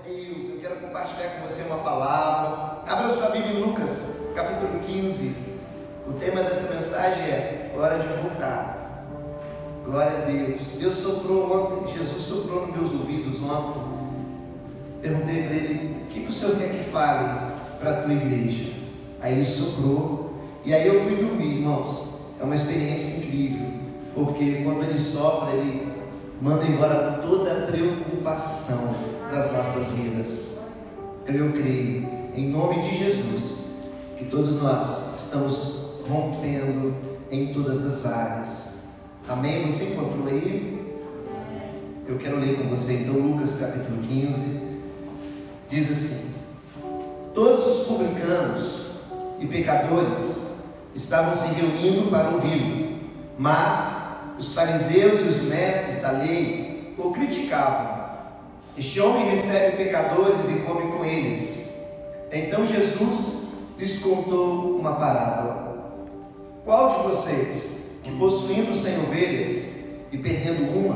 Deus, eu quero compartilhar com você uma palavra. Abra sua Bíblia em Lucas, capítulo 15. O tema dessa mensagem é hora de voltar. Glória a Deus. Deus soprou ontem, Jesus soprou nos meus ouvidos ontem. Perguntei para ele, o que o Senhor quer que fale para a tua igreja? Aí ele soprou, e aí eu fui dormir, irmãos. É uma experiência incrível, porque quando ele sopra, ele manda embora toda a preocupação das nossas vidas. Então eu creio, em nome de Jesus, que todos nós estamos rompendo em todas as áreas. Amém? Você encontrou aí? Eu quero ler com você então Lucas capítulo 15. Diz assim: todos os publicanos e pecadores estavam se reunindo para ouvi-lo, mas os fariseus e os mestres da lei o criticavam. Este homem recebe pecadores e come com eles. Então Jesus lhes contou uma parábola. Qual de vocês, que possuindo 100 ovelhas e perdendo uma,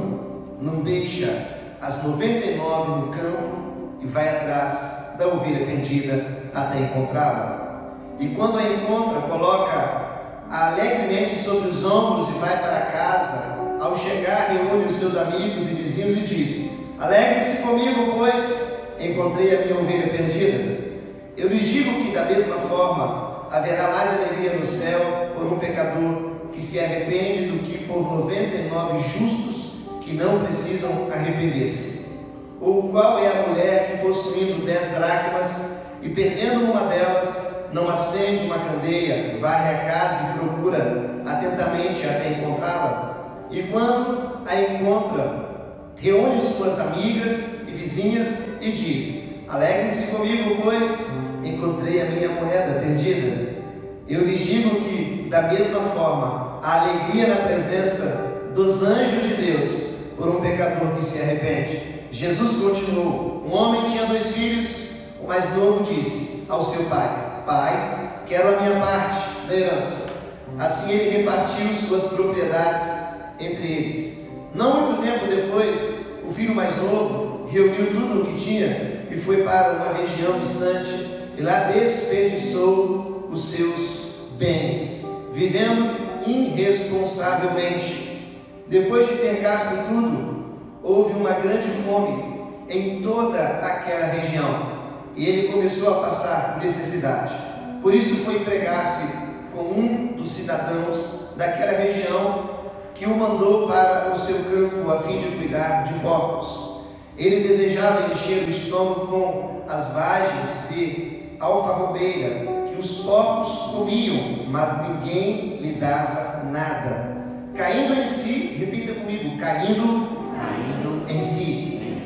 não deixa as 99 no campo e vai atrás da ovelha perdida até encontrá-la? E quando a encontra, coloca-a alegremente sobre os ombros e vai para casa. Ao chegar, reúne os seus amigos e vizinhos e diz: alegre-se comigo, pois encontrei a minha ovelha perdida. Eu lhes digo que da mesma forma haverá mais alegria no céu por um pecador que se arrepende do que por 99 justos que não precisam arrepender-se. Ou qual é a mulher que, possuindo 10 dracmas e perdendo uma delas, não acende uma candeia, varre a casa e procura atentamente até encontrá-la? E quando a encontra, reúne suas amigas e vizinhas e diz: alegre-se comigo, pois encontrei a minha moeda perdida. Eu lhes digo que, da mesma forma, há alegria na presença dos anjos de Deus por um pecador que se arrepende. Jesus continuou: um homem tinha 2 filhos. O mais novo disse ao seu pai: pai, quero a minha parte da herança. Assim ele repartiu suas propriedades entre eles. Não muito tempo depois, o filho mais novo reuniu tudo o que tinha e foi para uma região distante, e lá desperdiçou os seus bens, vivendo irresponsavelmente. Depois de ter gasto tudo, houve uma grande fome em toda aquela região, e ele começou a passar necessidade. Por isso foi empregar-se com um dos cidadãos daquela região, que o mandou para o seu campo a fim de cuidar de porcos. Ele desejava encher o estômago com as vagens de alfarrobeira que os porcos comiam, mas ninguém lhe dava nada. Caindo em si, repita comigo, caindo em si.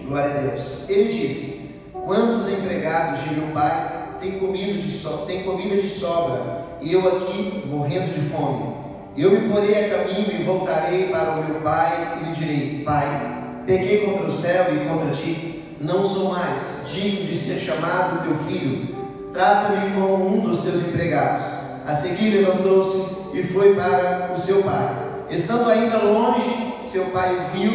Glória a Deus. Ele disse: quantos empregados de meu pai têm comida de sobra, e eu aqui morrendo de fome? Eu me porei a caminho e voltarei para o meu pai e lhe direi: pai, pequei contra o céu e contra ti, não sou mais digno de ser chamado teu filho. Trata-me como um dos teus empregados. A seguir levantou-se e foi para o seu pai. Estando ainda longe, seu pai o viu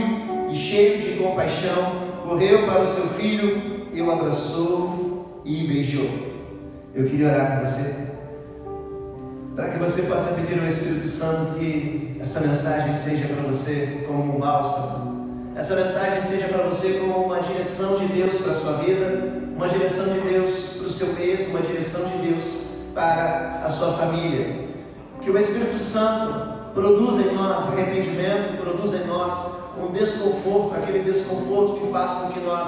e, cheio de compaixão, correu para o seu filho e o abraçou e beijou. Eu queria orar com você, para que você possa pedir ao Espírito Santo que essa mensagem seja para você como um bálsamo, essa mensagem seja para você como uma direção de Deus para a sua vida, uma direção de Deus para o seu mês, uma direção de Deus para a sua família. Que o Espírito Santo produza em nós arrependimento, produza em nós um desconforto, aquele desconforto que faz com que nós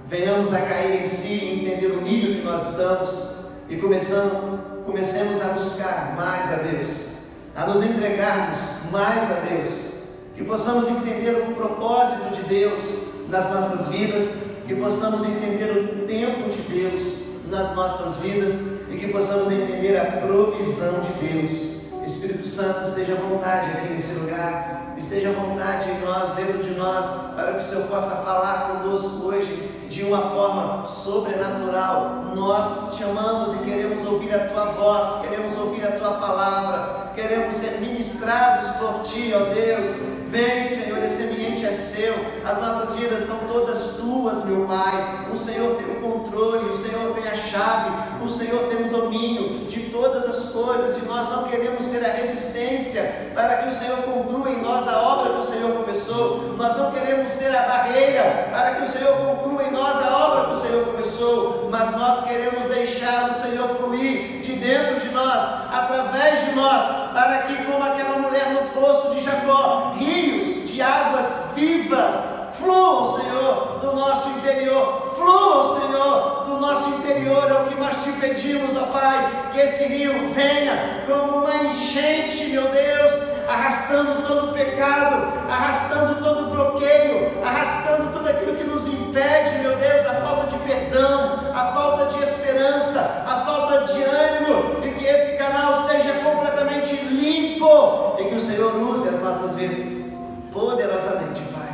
venhamos a cair em si e entender o nível que nós estamos e comecemos a buscar mais a Deus, a nos entregarmos mais a Deus, que possamos entender o propósito de Deus nas nossas vidas, que possamos entender o tempo de Deus nas nossas vidas e que possamos entender a provisão de Deus. Espírito Santo, esteja à vontade aqui nesse lugar, esteja à vontade em nós, dentro de nós, para que o Senhor possa falar conosco hoje de uma forma sobrenatural. Nós te amamos e queremos ouvir a tua voz, queremos ouvir a tua palavra, queremos ser ministrados por ti, ó Deus. Vem, Senhor, esse ambiente é seu, as nossas vidas são todas tuas, meu Pai. O o Senhor tem o controle, o Senhor tem a chave, o Senhor tem o domínio de todas as coisas, e nós não queremos ser a resistência para que o Senhor conclua em nós a obra que o Senhor começou. Nós não queremos ser a barreira para que o Senhor conclua em nós a obra que o Senhor começou, mas nós queremos deixar o Senhor fluir de dentro de nós, através de nós, para que, como aquela mulher no poço de Jacó, rios de águas vivas fluam, Senhor, do nosso interior. Flua, Senhor, do nosso interior. É o que nós te pedimos, ó Pai, que esse rio venha como uma enchente, meu Deus, arrastando todo o pecado, arrastando todo o bloqueio, arrastando tudo aquilo que nos impede, meu Deus, a falta de perdão, a falta de esperança, a falta de ânimo, e que esse canal seja completamente limpo, e que o Senhor use as nossas vidas poderosamente, Pai.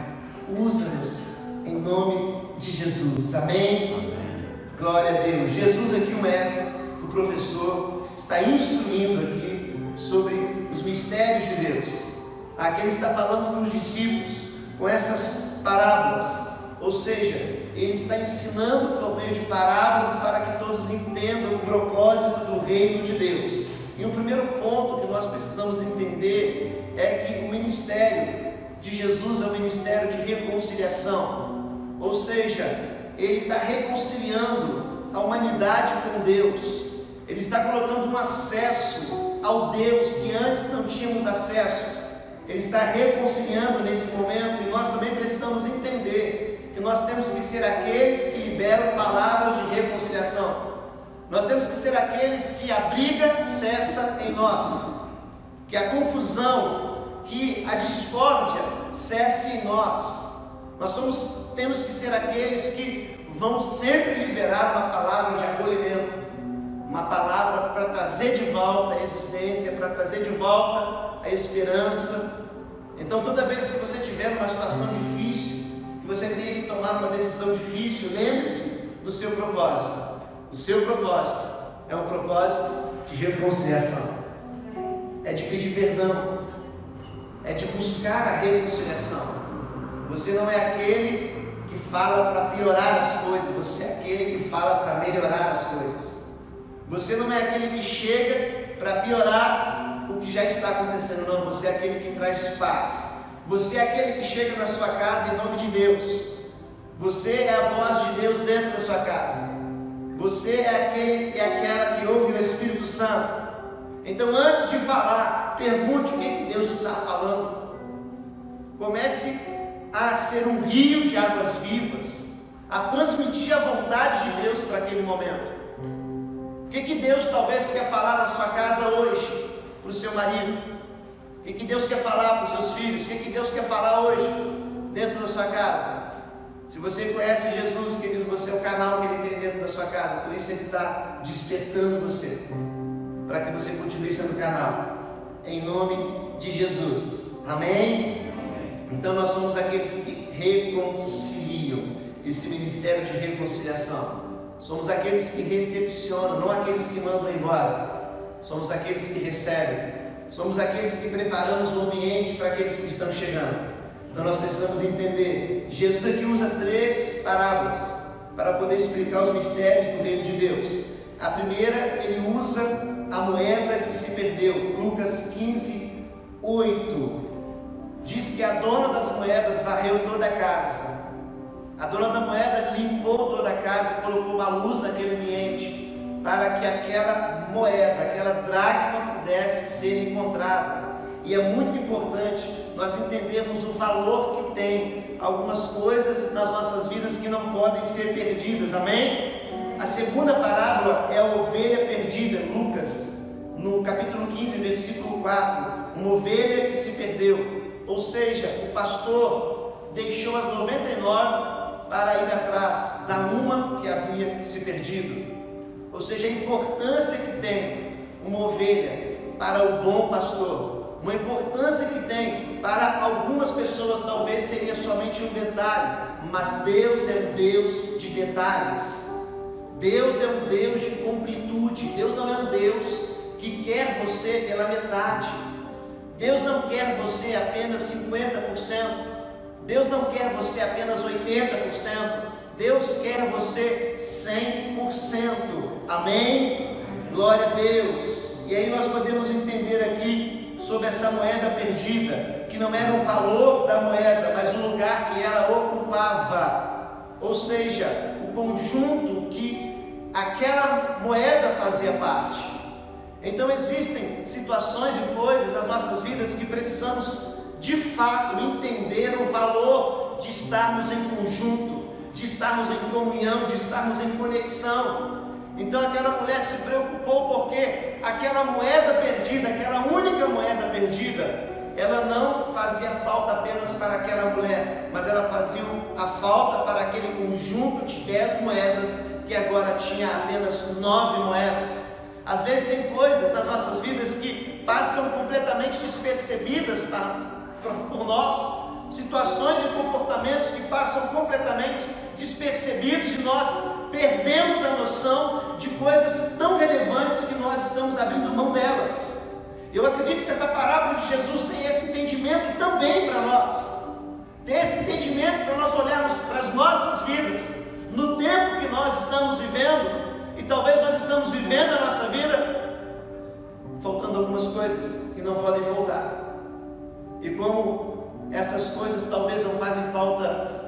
Usa-nos em nome de Jesus, amém? Amém? Glória a Deus. Jesus aqui, o mestre, o professor, está instruindo aqui sobre os mistérios de Deus. Aqui ele está falando para os discípulos com essas parábolas, ou seja, ele está ensinando por meio de parábolas para que todos entendam o propósito do reino de Deus. E o primeiro ponto que nós precisamos entender é que o ministério de Jesus é um ministério de reconciliação, ou seja, ele está reconciliando a humanidade com Deus, ele está colocando um acesso ao Deus que antes não tínhamos acesso, ele está reconciliando nesse momento, e nós também precisamos entender que nós temos que ser aqueles que liberam palavras de reconciliação, nós temos que ser aqueles que a briga cessa em nós, que a confusão, que a discórdia cesse em nós. Nós temos que ser aqueles que vão sempre liberar uma palavra de acolhimento, uma palavra para trazer de volta a existência, para trazer de volta a esperança. Então, toda vez que você tiver uma situação difícil, que você tenha que tomar uma decisão difícil, lembre-se do seu propósito. O seu propósito é um propósito de reconciliação, é de pedir perdão, é de buscar a reconciliação. Você não é aquele que fala para piorar as coisas, você é aquele que fala para melhorar as coisas. Você não é aquele que chega para piorar o que já está acontecendo, não. Você é aquele que traz paz. Você é aquele que chega na sua casa em nome de Deus. Você é a voz de Deus dentro da sua casa. Você é aquele e aquela que ouve o Espírito Santo. Então, antes de falar, pergunte o que Deus está falando. Comece a ser um rio de águas vivas, a transmitir a vontade de Deus para aquele momento. O que Deus talvez quer falar na sua casa hoje, para o seu marido? O que Deus quer falar para os seus filhos? O que Deus quer falar hoje, dentro da sua casa? Se você conhece Jesus, querido, você é o canal que Ele tem dentro da sua casa, por isso Ele está despertando você, para que você continue sendo canal, em nome de Jesus, amém? Então nós somos aqueles que reconciliam, esse ministério de reconciliação, somos aqueles que recepcionam, não aqueles que mandam embora, somos aqueles que recebem, somos aqueles que preparamos o ambiente para aqueles que estão chegando. Então nós precisamos entender, Jesus aqui usa 3 parábolas, para poder explicar os mistérios do reino de Deus. A primeira, ele usa a moeda que se perdeu, Lucas 15, 8, diz que a dona das moedas varreu toda a casa, a dona da moeda limpou toda a casa e colocou uma luz naquele ambiente, para que aquela moeda, aquela dracma pudesse ser encontrada. E é muito importante nós entendermos o valor que tem algumas coisas nas nossas vidas que não podem ser perdidas, amém? A segunda parábola é a ovelha perdida, Lucas, no capítulo 15, versículo 4, uma ovelha que se perdeu, ou seja, o pastor deixou as 99 para ir atrás da uma que havia se perdido, ou seja, a importância que tem uma ovelha para o bom pastor, uma importância que tem para algumas pessoas talvez seria somente um detalhe, mas Deus é um Deus de detalhes. Deus é um Deus de completude. Deus não é um Deus que quer você pela metade. Deus não quer você apenas 50%. Deus não quer você apenas 80%. Deus quer você 100%. Amém? Glória a Deus. E aí nós podemos entender aqui sobre essa moeda perdida, que não era o valor da moeda, mas o lugar que ela ocupava, ou seja, o conjunto que aquela moeda fazia parte. Então existem situações e coisas nas nossas vidas que precisamos de fato entender o valor de estarmos em conjunto, de estarmos em comunhão, de estarmos em conexão. Então aquela mulher se preocupou porque aquela moeda perdida, aquela única moeda perdida, ela não fazia falta apenas para aquela mulher, mas ela fazia a falta para aquele conjunto de 10 moedas que agora tinha apenas 9 moedas. Às vezes tem coisas nas nossas vidas que passam completamente despercebidas por nós, situações e comportamentos que passam completamente despercebidos, e nós perdemos a noção de coisas tão relevantes que nós estamos abrindo mão delas. Eu acredito que essa parábola de Jesus tem esse entendimento também para nós, tem esse entendimento para nós olharmos para as nossas vidas, no tempo que nós estamos vivendo, e talvez nós estamos vivendo a nossa vida faltando algumas coisas que não podem faltar, e como essas coisas talvez não fazem falta,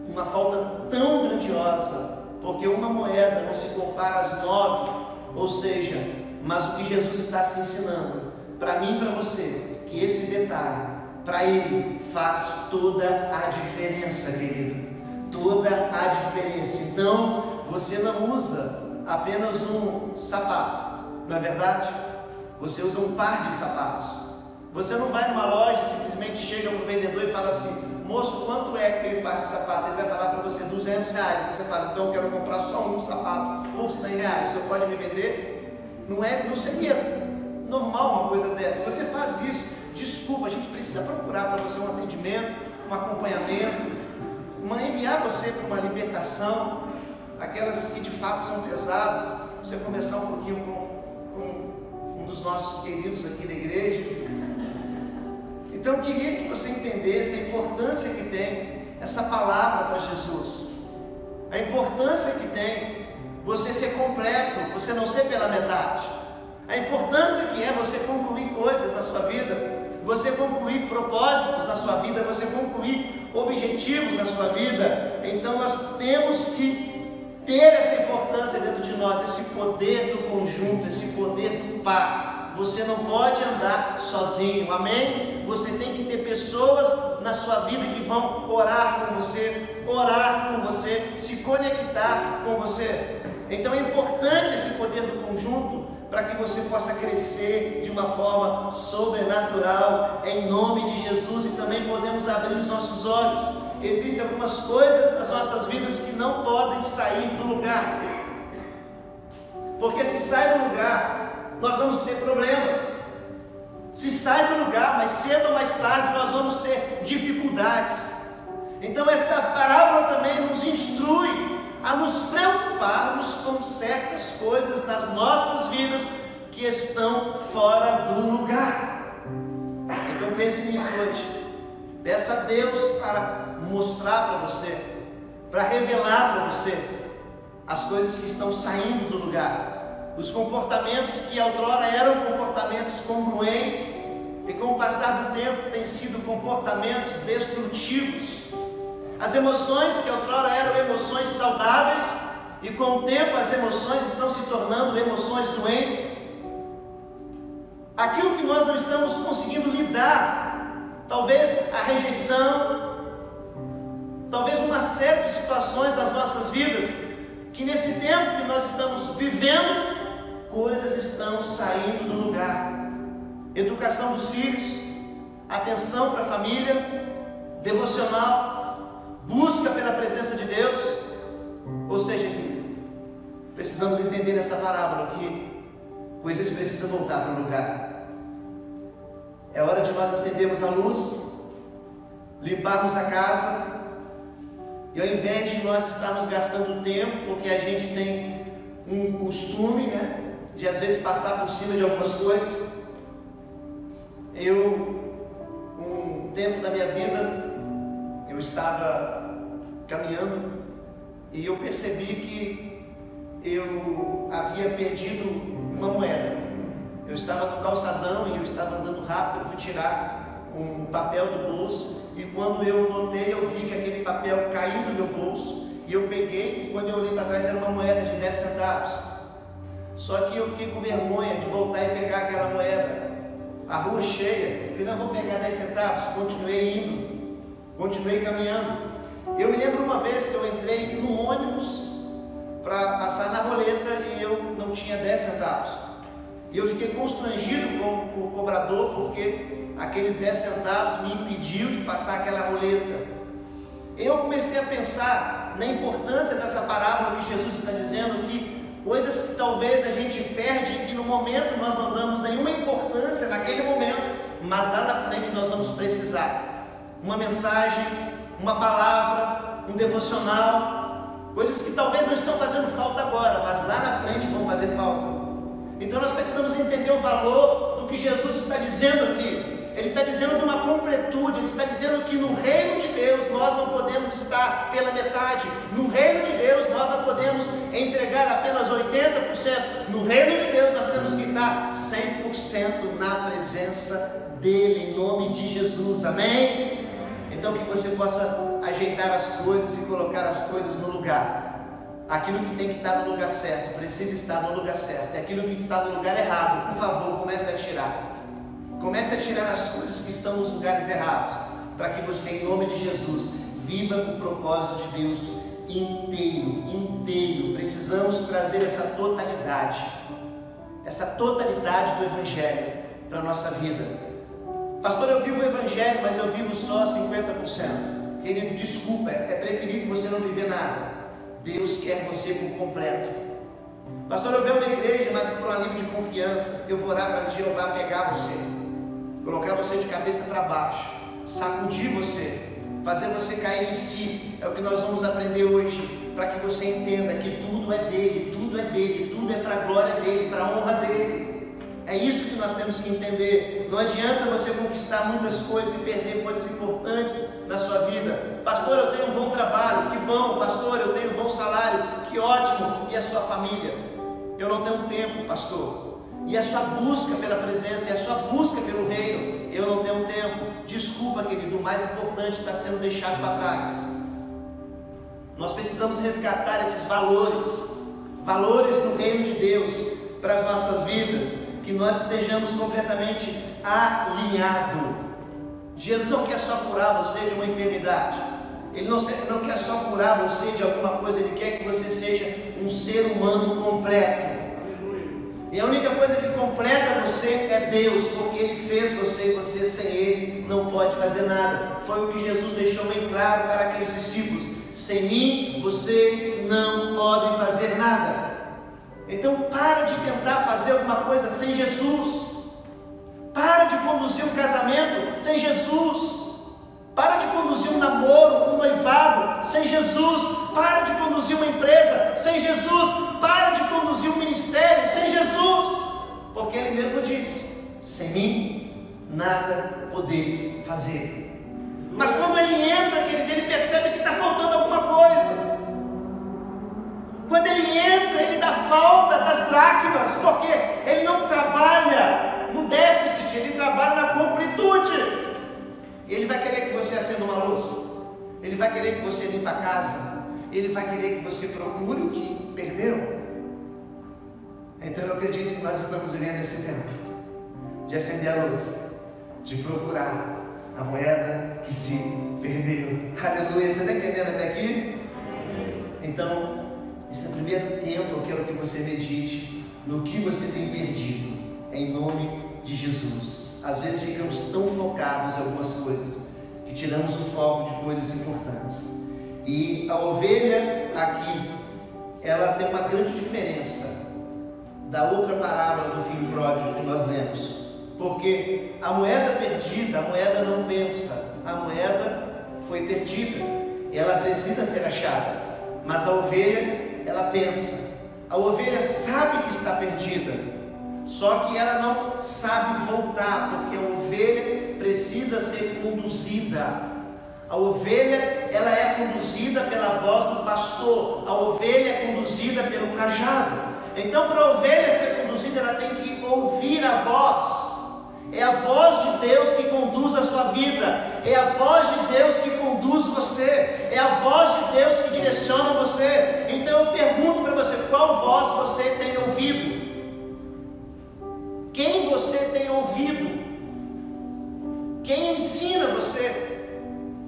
uma falta tão grandiosa, porque uma moeda não se compara às 9, ou seja, mas o que Jesus está se ensinando, para mim e para você, que esse detalhe, para Ele, faz toda a diferença, querido, toda a diferença. Então, você não usa apenas um sapato, não é verdade? Você usa um par de sapatos. Você não vai numa loja e simplesmente chega para o vendedor e fala assim: moço, quanto é aquele par de sapato? Ele vai falar para você R$200. Você fala: então eu quero comprar só um sapato por R$100. Você pode me vender? Não seria normal uma coisa dessa. Se você faz isso, desculpa, a gente precisa procurar para você um atendimento, um acompanhamento, enviar você para uma libertação, aquelas que de fato são pesadas. Você conversar um pouquinho com um dos nossos queridos aqui da igreja. Então eu queria que você entendesse a importância que tem essa palavra para Jesus, a importância que tem você ser completo, você não ser pela metade, a importância que é você concluir coisas na sua vida, você concluir propósitos na sua vida, você concluir objetivos na sua vida. Então nós temos que ter essa importância dentro de nós, esse poder do conjunto, esse poder do par. Você não pode andar sozinho, amém? Você tem que ter pessoas na sua vida que vão orar com você, se conectar com você. Então é importante esse poder do conjunto para que você possa crescer de uma forma sobrenatural, em nome de Jesus. E também podemos abrir os nossos olhos. Existem algumas coisas nas nossas vidas que não podem sair do lugar, porque se sai do lugar, nós vamos ter problemas. Se sai do lugar, mais cedo ou mais tarde nós vamos ter dificuldades. Então essa parábola também nos instrui a nos preocuparmos com certas coisas nas nossas vidas que estão fora do lugar. Então pense nisso hoje. Peça a Deus para mostrar para você, para revelar para você as coisas que estão saindo do lugar, os comportamentos que outrora eram comportamentos congruentes e com o passar do tempo têm sido comportamentos destrutivos. As emoções que outrora eram emoções saudáveis e com o tempo as emoções estão se tornando emoções doentes. Aquilo que nós não estamos conseguindo lidar, talvez a rejeição, talvez uma série de situações das nossas vidas, que nesse tempo que nós estamos vivendo, coisas estão saindo do lugar. Educação dos filhos, atenção para a família, devocional, busca pela presença de Deus. Ou seja, precisamos entender nessa parábola que coisas precisam voltar para o lugar. É hora de nós acendermos a luz, limparmos a casa, e ao invés de nós estarmos gastando tempo, porque a gente tem um costume, de às vezes passar por cima de algumas coisas. Um tempo da minha vida, eu estava caminhando e eu percebi que eu havia perdido uma moeda. Eu estava no calçadão e eu estava andando rápido, eu fui tirar um papel do bolso, e quando eu notei, eu vi que aquele papel caiu do meu bolso, e eu peguei, e quando eu olhei para trás era uma moeda de 10 centavos. Só que eu fiquei com vergonha de voltar e pegar aquela moeda. A rua cheia, falei, não, vou pegar 10 centavos, continuei indo, continuei caminhando. Eu me lembro uma vez que eu entrei no ônibus para passar na roleta e eu não tinha 10 centavos. E eu fiquei constrangido com o cobrador, porque aqueles 10 centavos me impediu de passar aquela roleta. Eu comecei a pensar na importância dessa parábola que Jesus está dizendo, que coisas que talvez a gente perde, que no momento nós não damos nenhuma importância naquele momento, mas lá na frente nós vamos precisar. Uma mensagem, uma palavra, um devocional, coisas que talvez não estão fazendo falta agora, mas lá na frente vão fazer falta. Então nós precisamos entender o valor do que Jesus está dizendo aqui. Ele está dizendo de uma completude, ele está dizendo que no reino de Deus nós não podemos estar pela metade, no reino de Deus nós não podemos entregar apenas 80%, no reino de Deus nós temos que estar 100% na presença dEle, em nome de Jesus, amém? Então que você possa ajeitar as coisas e colocar as coisas no lugar. Aquilo que tem que estar no lugar certo, precisa estar no lugar certo, e aquilo que está no lugar errado, por favor, comece a tirar. Comece a tirar as coisas que estão nos lugares errados, para que você, em nome de Jesus, viva o propósito de Deus inteiro. Precisamos trazer essa totalidade do Evangelho para a nossa vida. Pastor, eu vivo o Evangelho, mas eu vivo só 50%. Querido, desculpa, é preferível você não viver nada. Deus quer você por completo. Pastor, eu venho na igreja, mas por um alívio de confiança, eu vou orar para Jeová pegar você, colocar você de cabeça para baixo, sacudir você, fazer você cair em si. É o que nós vamos aprender hoje, para que você entenda que tudo é dele, tudo é para a glória dele, para a honra dele. É isso que nós temos que entender. Não adianta você conquistar muitas coisas e perder coisas importantes na sua vida. Pastor, eu tenho um bom trabalho, que bom. Pastor, eu tenho um bom salário, que ótimo. E a sua família? Eu não tenho tempo, pastor. E a sua busca pela presença, e a sua busca pelo reino? Eu não tenho tempo. Desculpa, querido, o mais importante está sendo deixado para trás. Nós precisamos resgatar esses valores do reino de Deus para as nossas vidas, que nós estejamos completamente alinhados. Jesus não quer só curar você de uma enfermidade, Ele não quer só curar você de alguma coisa, Ele quer que você seja um ser humano completo. E a única coisa que completa você é Deus, porque Ele fez você, e você sem Ele não pode fazer nada. Foi o que Jesus deixou bem claro para aqueles discípulos: sem mim vocês não podem fazer nada. Então para de tentar fazer alguma coisa sem Jesus. Para de conduzir um casamento sem Jesus. Para de conduzir um namoro, um noivado sem Jesus. Para de conduzir uma empresa sem Jesus. Para de conduzir um ministério sem Jesus. Porque Ele mesmo diz: sem mim nada podeis fazer. Mas quando Ele entra, querido, Ele percebe que está faltando alguma coisa. Quando Ele entra, Ele dá falta das dracmas, porque Ele não trabalha no déficit, Ele trabalha na completude. Ele vai querer que você acenda uma luz, Ele vai querer que você limpe a casa, Ele vai querer que você procure o que perdeu. Então eu acredito que nós estamos vivendo esse tempo de acender a luz, de procurar a moeda que se perdeu. Aleluia, você está entendendo até aqui? Então, esse é o primeiro tempo. Eu quero que você medite no que você tem perdido, em nome de Jesus. Às vezes ficamos tão focados em algumas coisas que tiramos o foco de coisas importantes. E a ovelha aqui, ela tem uma grande diferença da outra parábola do filho pródigo que nós lemos. Porque a moeda perdida, a moeda não pensa, a moeda foi perdida, ela precisa ser achada. Mas a ovelha, ela pensa. A ovelha sabe que está perdida, só que ela não sabe voltar, porque a ovelha precisa ser conduzida. A ovelha, ela é conduzida pela voz do pastor. A ovelha é conduzida pelo cajado. Então, para a ovelha ser conduzida, ela tem que ouvir a voz. É a voz de Deus que conduz a sua vida. É a voz de Deus que conduz você. É a voz de Deus que direciona você. Então eu pergunto para você, qual voz você tem ouvido? Quem você tem ouvido? Quem ensina você?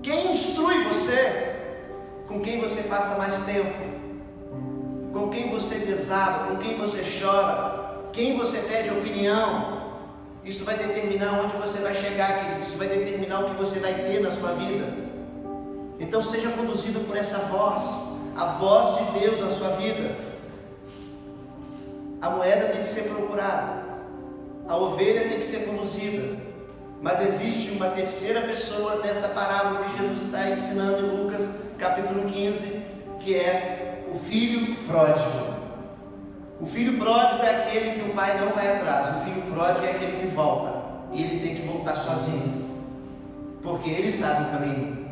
Quem instrui você? Com quem você passa mais tempo? Com quem você desaba? Com quem você chora? Quem você pede opinião? Isso vai determinar onde você vai chegar, querido. Isso vai determinar o que você vai ter na sua vida. Então seja conduzido por essa voz, a voz de Deus na sua vida. A moeda tem que ser procurada, a ovelha tem que ser conduzida. Mas existe uma terceira pessoa dessa parábola que Jesus está ensinando em Lucas capítulo 15, que é o filho pródigo. O filho pródigo é aquele que o pai não vai atrás. O filho pródigo é aquele que volta, e ele tem que voltar sozinho, porque ele sabe o caminho.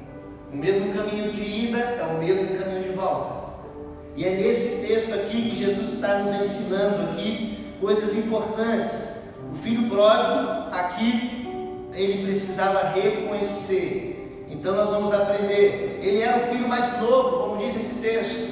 O mesmo caminho de ida é o mesmo caminho de volta. E é nesse texto aqui que Jesus está nos ensinando aqui coisas importantes. O filho pródigo aqui, ele precisava reconhecer. Então nós vamos aprender. Ele era o filho mais novo, como diz esse texto.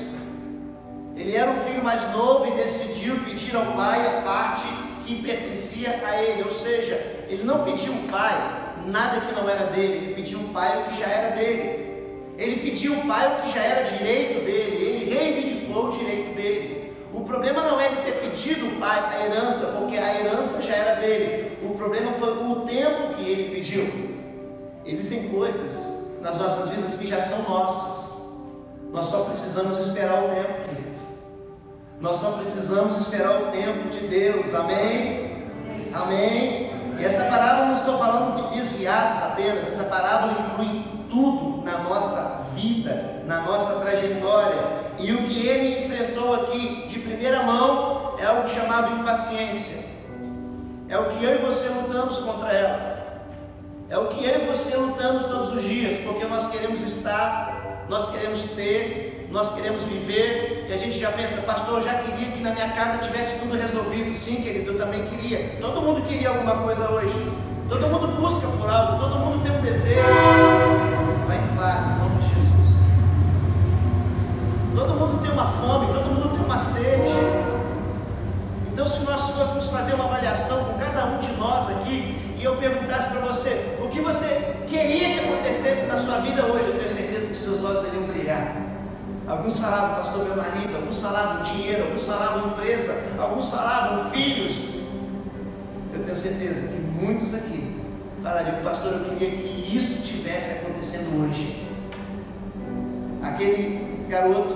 Ele era o filho mais novo e decidiu pedir ao pai a parte que pertencia a ele. Ou seja, ele não pediu ao pai nada que não era dele, ele pediu ao pai o que já era dele. Ele pediu ao pai o que já era direito dele, ele reivindicou o direito dele. O problema não é ele ter pedido ao pai a herança, porque a herança já era dele. O problema foi o tempo que ele pediu. Existem coisas nas nossas vidas que já são nossas. Nós só precisamos esperar o tempo, querido. Nós só precisamos esperar o tempo de Deus. Amém? Amém? E essa parábola não estou falando de desviados apenas. Essa parábola inclui tudo na nossa vida, na nossa trajetória. E o que ele enfrentou aqui de primeira mão é algo chamado impaciência. É o que eu e você lutamos contra ela. É o que eu e você lutamos todos os dias, porque nós queremos estar, nós queremos ter, nós queremos viver, e a gente já pensa, pastor, eu já queria que na minha casa tivesse tudo resolvido. Sim, querido, eu também queria. Todo mundo queria alguma coisa hoje. Todo mundo busca por algo, todo mundo tem um desejo. Vai em paz, em nome de Jesus. Todo mundo tem uma fome, todo mundo tem uma sede. Então, se nós fôssemos fazer uma avaliação com cada um de nós aqui, e eu perguntasse para você, o que você queria que acontecesse na sua vida hoje, eu tenho certeza que seus olhos iriam brilhar. Alguns falavam, pastor, meu marido, alguns falavam dinheiro, alguns falavam empresa, alguns falavam filhos. Eu tenho certeza que muitos aqui falariam, pastor, eu queria que isso tivesse acontecendo hoje. Aquele garoto,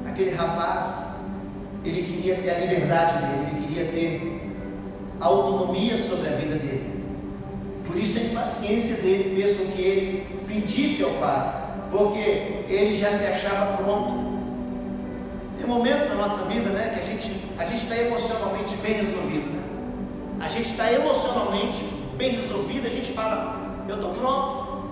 aquele rapaz, ele queria ter a liberdade dele, ele queria ter autonomia sobre a vida dele. Por isso a impaciência dele fez com que ele pedisse ao pai, porque ele já se achava pronto. Tem momentos na nossa vida, né, que a gente está emocionalmente bem resolvido, né? A gente está emocionalmente bem resolvido, a gente fala, eu estou pronto,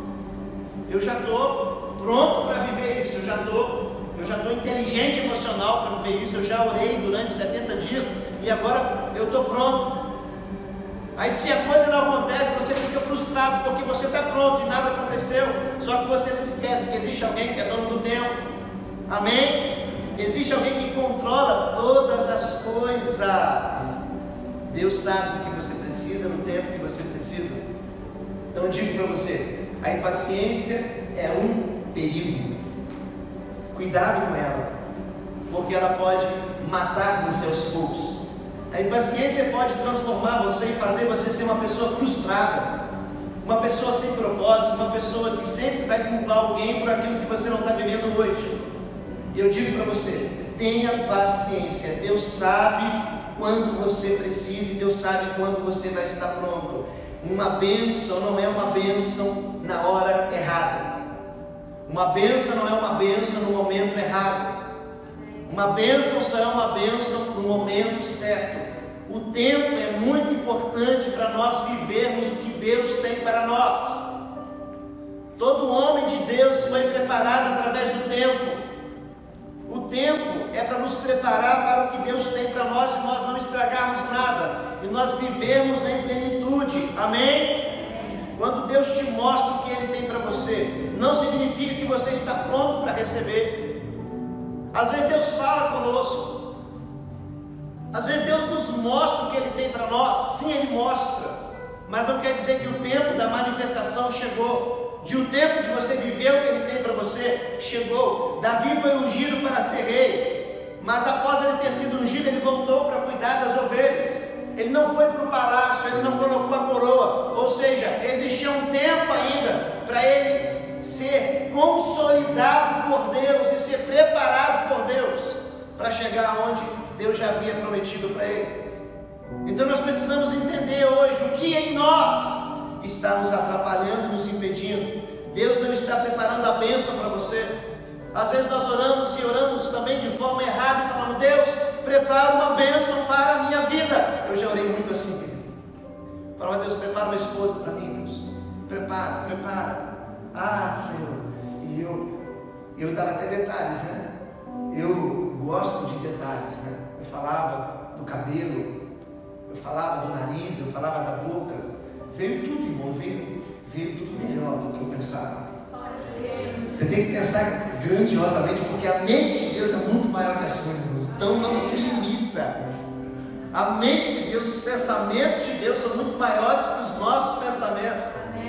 eu já estou pronto para viver isso, eu já estou inteligente emocional para viver isso, eu já orei durante 70 dias e agora eu estou pronto. Aí se a coisa não acontece, você fica frustrado porque você está pronto e nada aconteceu, só que você se esquece que existe alguém que é dono do tempo. Amém? Existe alguém que controla todas as coisas. Deus sabe do que você precisa no tempo que você precisa. Então eu digo para você, a impaciência é um perigo. Cuidado com ela, porque ela pode matar você aos poucos. A impaciência pode transformar você e fazer você ser uma pessoa frustrada, uma pessoa sem propósito, uma pessoa que sempre vai culpar alguém por aquilo que você não está vivendo hoje. E eu digo para você, tenha paciência. Deus sabe quando você precisa e Deus sabe quando você vai estar pronto. Uma bênção não é uma bênção na hora errada. Uma bênção não é uma bênção no momento errado. Uma bênção só é uma bênção no momento certo. O tempo é muito importante para nós vivermos o que Deus tem para nós. Todo homem de Deus foi preparado através do tempo. O tempo é para nos preparar para o que Deus tem para nós e nós não estragarmos nada e nós vivemos em plenitude. Amém? Quando Deus te mostra o que Ele tem para você, não significa que você está pronto para receber. Às vezes Deus fala conosco, às vezes Deus nos mostra o que Ele tem para nós. Sim, Ele mostra, mas não quer dizer que o tempo da manifestação chegou. O tempo de você viver o que Ele tem para você chegou. Davi foi ungido para ser rei, mas após ele ter sido ungido, ele voltou para cuidar das ovelhas. Ele não foi para o palácio, ele não colocou a coroa, ou seja, existia um tempo ainda para ele ser consolidado por Deus e ser preparado por Deus para chegar onde Deus já havia prometido para ele. Então nós precisamos entender hoje o que em nós está nos atrapalhando, nos impedindo. Deus não está preparando a bênção para você. Às vezes nós oramos e oramos também de forma errada e falamos: Deus, prepara uma bênção para a minha vida. Eu já orei muito assim, querido. Falava: Deus, prepara uma esposa para mim, Deus. Prepara. Ah, Senhor. E eu dava até detalhes, né? Eu gosto de detalhes, né? Eu falava do cabelo, eu falava do nariz, eu falava da boca. Veio tudo, irmão, veio tudo melhor do que eu pensava. Você tem que pensar grandiosamente, porque a mente de Deus é muito maior que a sua, irmão. Então não se limita. A mente de Deus, os pensamentos de Deus são muito maiores que os nossos pensamentos.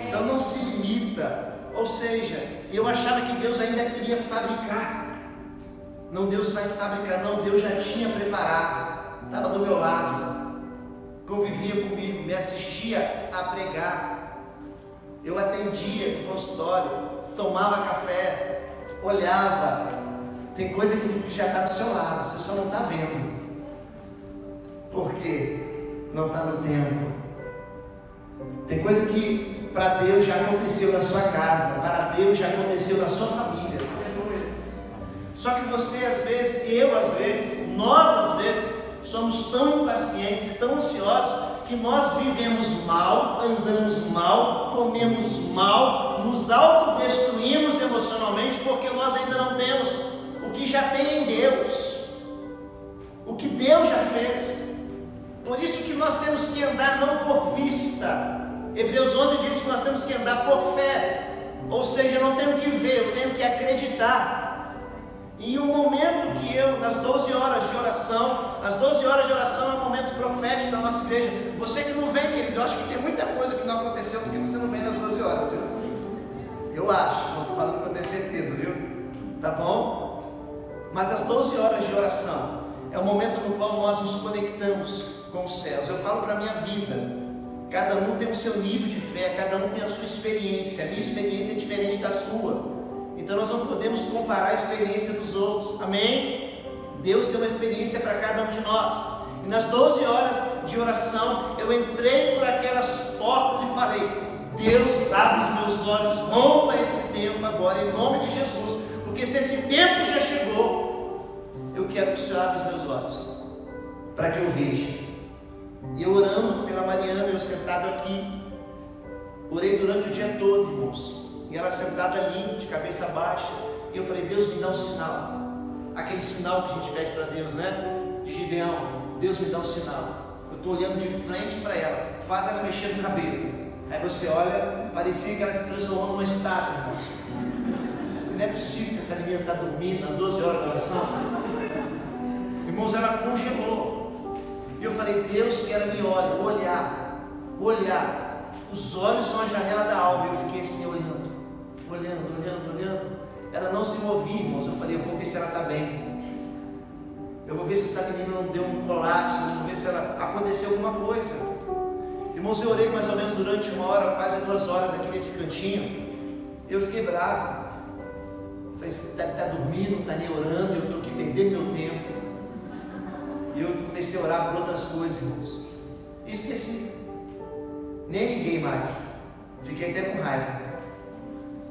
Então não se limita. Ou seja, eu achava que Deus ainda queria fabricar. Não, Deus vai fabricar, não, Deus já tinha preparado. Estava do meu lado. Convivia comigo, me assistia a pregar. Eu atendia no consultório, tomava café, olhava. Tem coisa que já está do seu lado, você só não está vendo. Porque não está no tempo. Tem coisa que para Deus já aconteceu na sua casa, para Deus já aconteceu na sua família. Só que você às vezes, eu às vezes, nós às vezes, somos tão impacientes e tão ansiosos que nós vivemos mal, andamos mal, comemos mal, nos autodestruímos emocionalmente porque nós ainda não temos o que já tem em Deus, o que Deus já fez. Por isso que nós temos que andar não por vista. Hebreus 11 diz que nós temos que andar por fé, ou seja, eu não tenho que ver, eu tenho que acreditar. E o momento que nas 12 horas de oração, as 12 horas de oração é um momento profético da nossa igreja. Você que não vem, querido, eu acho que tem muita coisa que não aconteceu porque você não vem nas 12 horas, viu? Eu acho, não estou falando que eu tenho certeza, viu? Tá bom? Mas as 12 horas de oração é o momento no qual nós nos conectamos com os céus. Eu falo para a minha vida, cada um tem o seu nível de fé, cada um tem a sua experiência. A minha experiência é diferente da sua. Então nós não podemos comparar a experiência dos outros. Amém? Deus tem uma experiência para cada um de nós. E nas 12 horas de oração, eu entrei por aquelas portas e falei: Deus, abre os meus olhos, rompa esse tempo agora, em nome de Jesus. Porque se esse tempo já chegou, eu quero que o Senhor abra os meus olhos, para que eu veja. E eu orando pela Mariana, eu sentado aqui, orei durante o dia todo, irmãos. E ela sentada ali, de cabeça baixa. E eu falei: Deus, me dá um sinal. Aquele sinal que a gente pede para Deus, né? De Gideão: Deus, me dá um sinal. Eu estou olhando de frente para ela. Faz ela mexer no cabelo. Aí você olha, parecia que ela se transformou numa estátua, irmãos. Não é possível que essa menina está dormindo nas 12 horas de oração. Irmãos, ela congelou. E eu falei: Deus, quero me olhar. Os olhos são a janela da alma. Eu fiquei assim olhando. Ela não se movia, irmãos. Eu falei: eu vou ver se ela está bem. Eu vou ver se essa menina não deu um colapso. Eu vou ver se aconteceu alguma coisa. Irmãos, eu orei mais ou menos durante 1 hora, quase 2 horas aqui nesse cantinho. Eu fiquei bravo. Falei: você deve estar dormindo, não está nem orando. Eu estou aqui perdendo meu tempo. E eu comecei a orar por outras coisas, irmãos. E esqueci. Nem liguei mais. Fiquei até com raiva.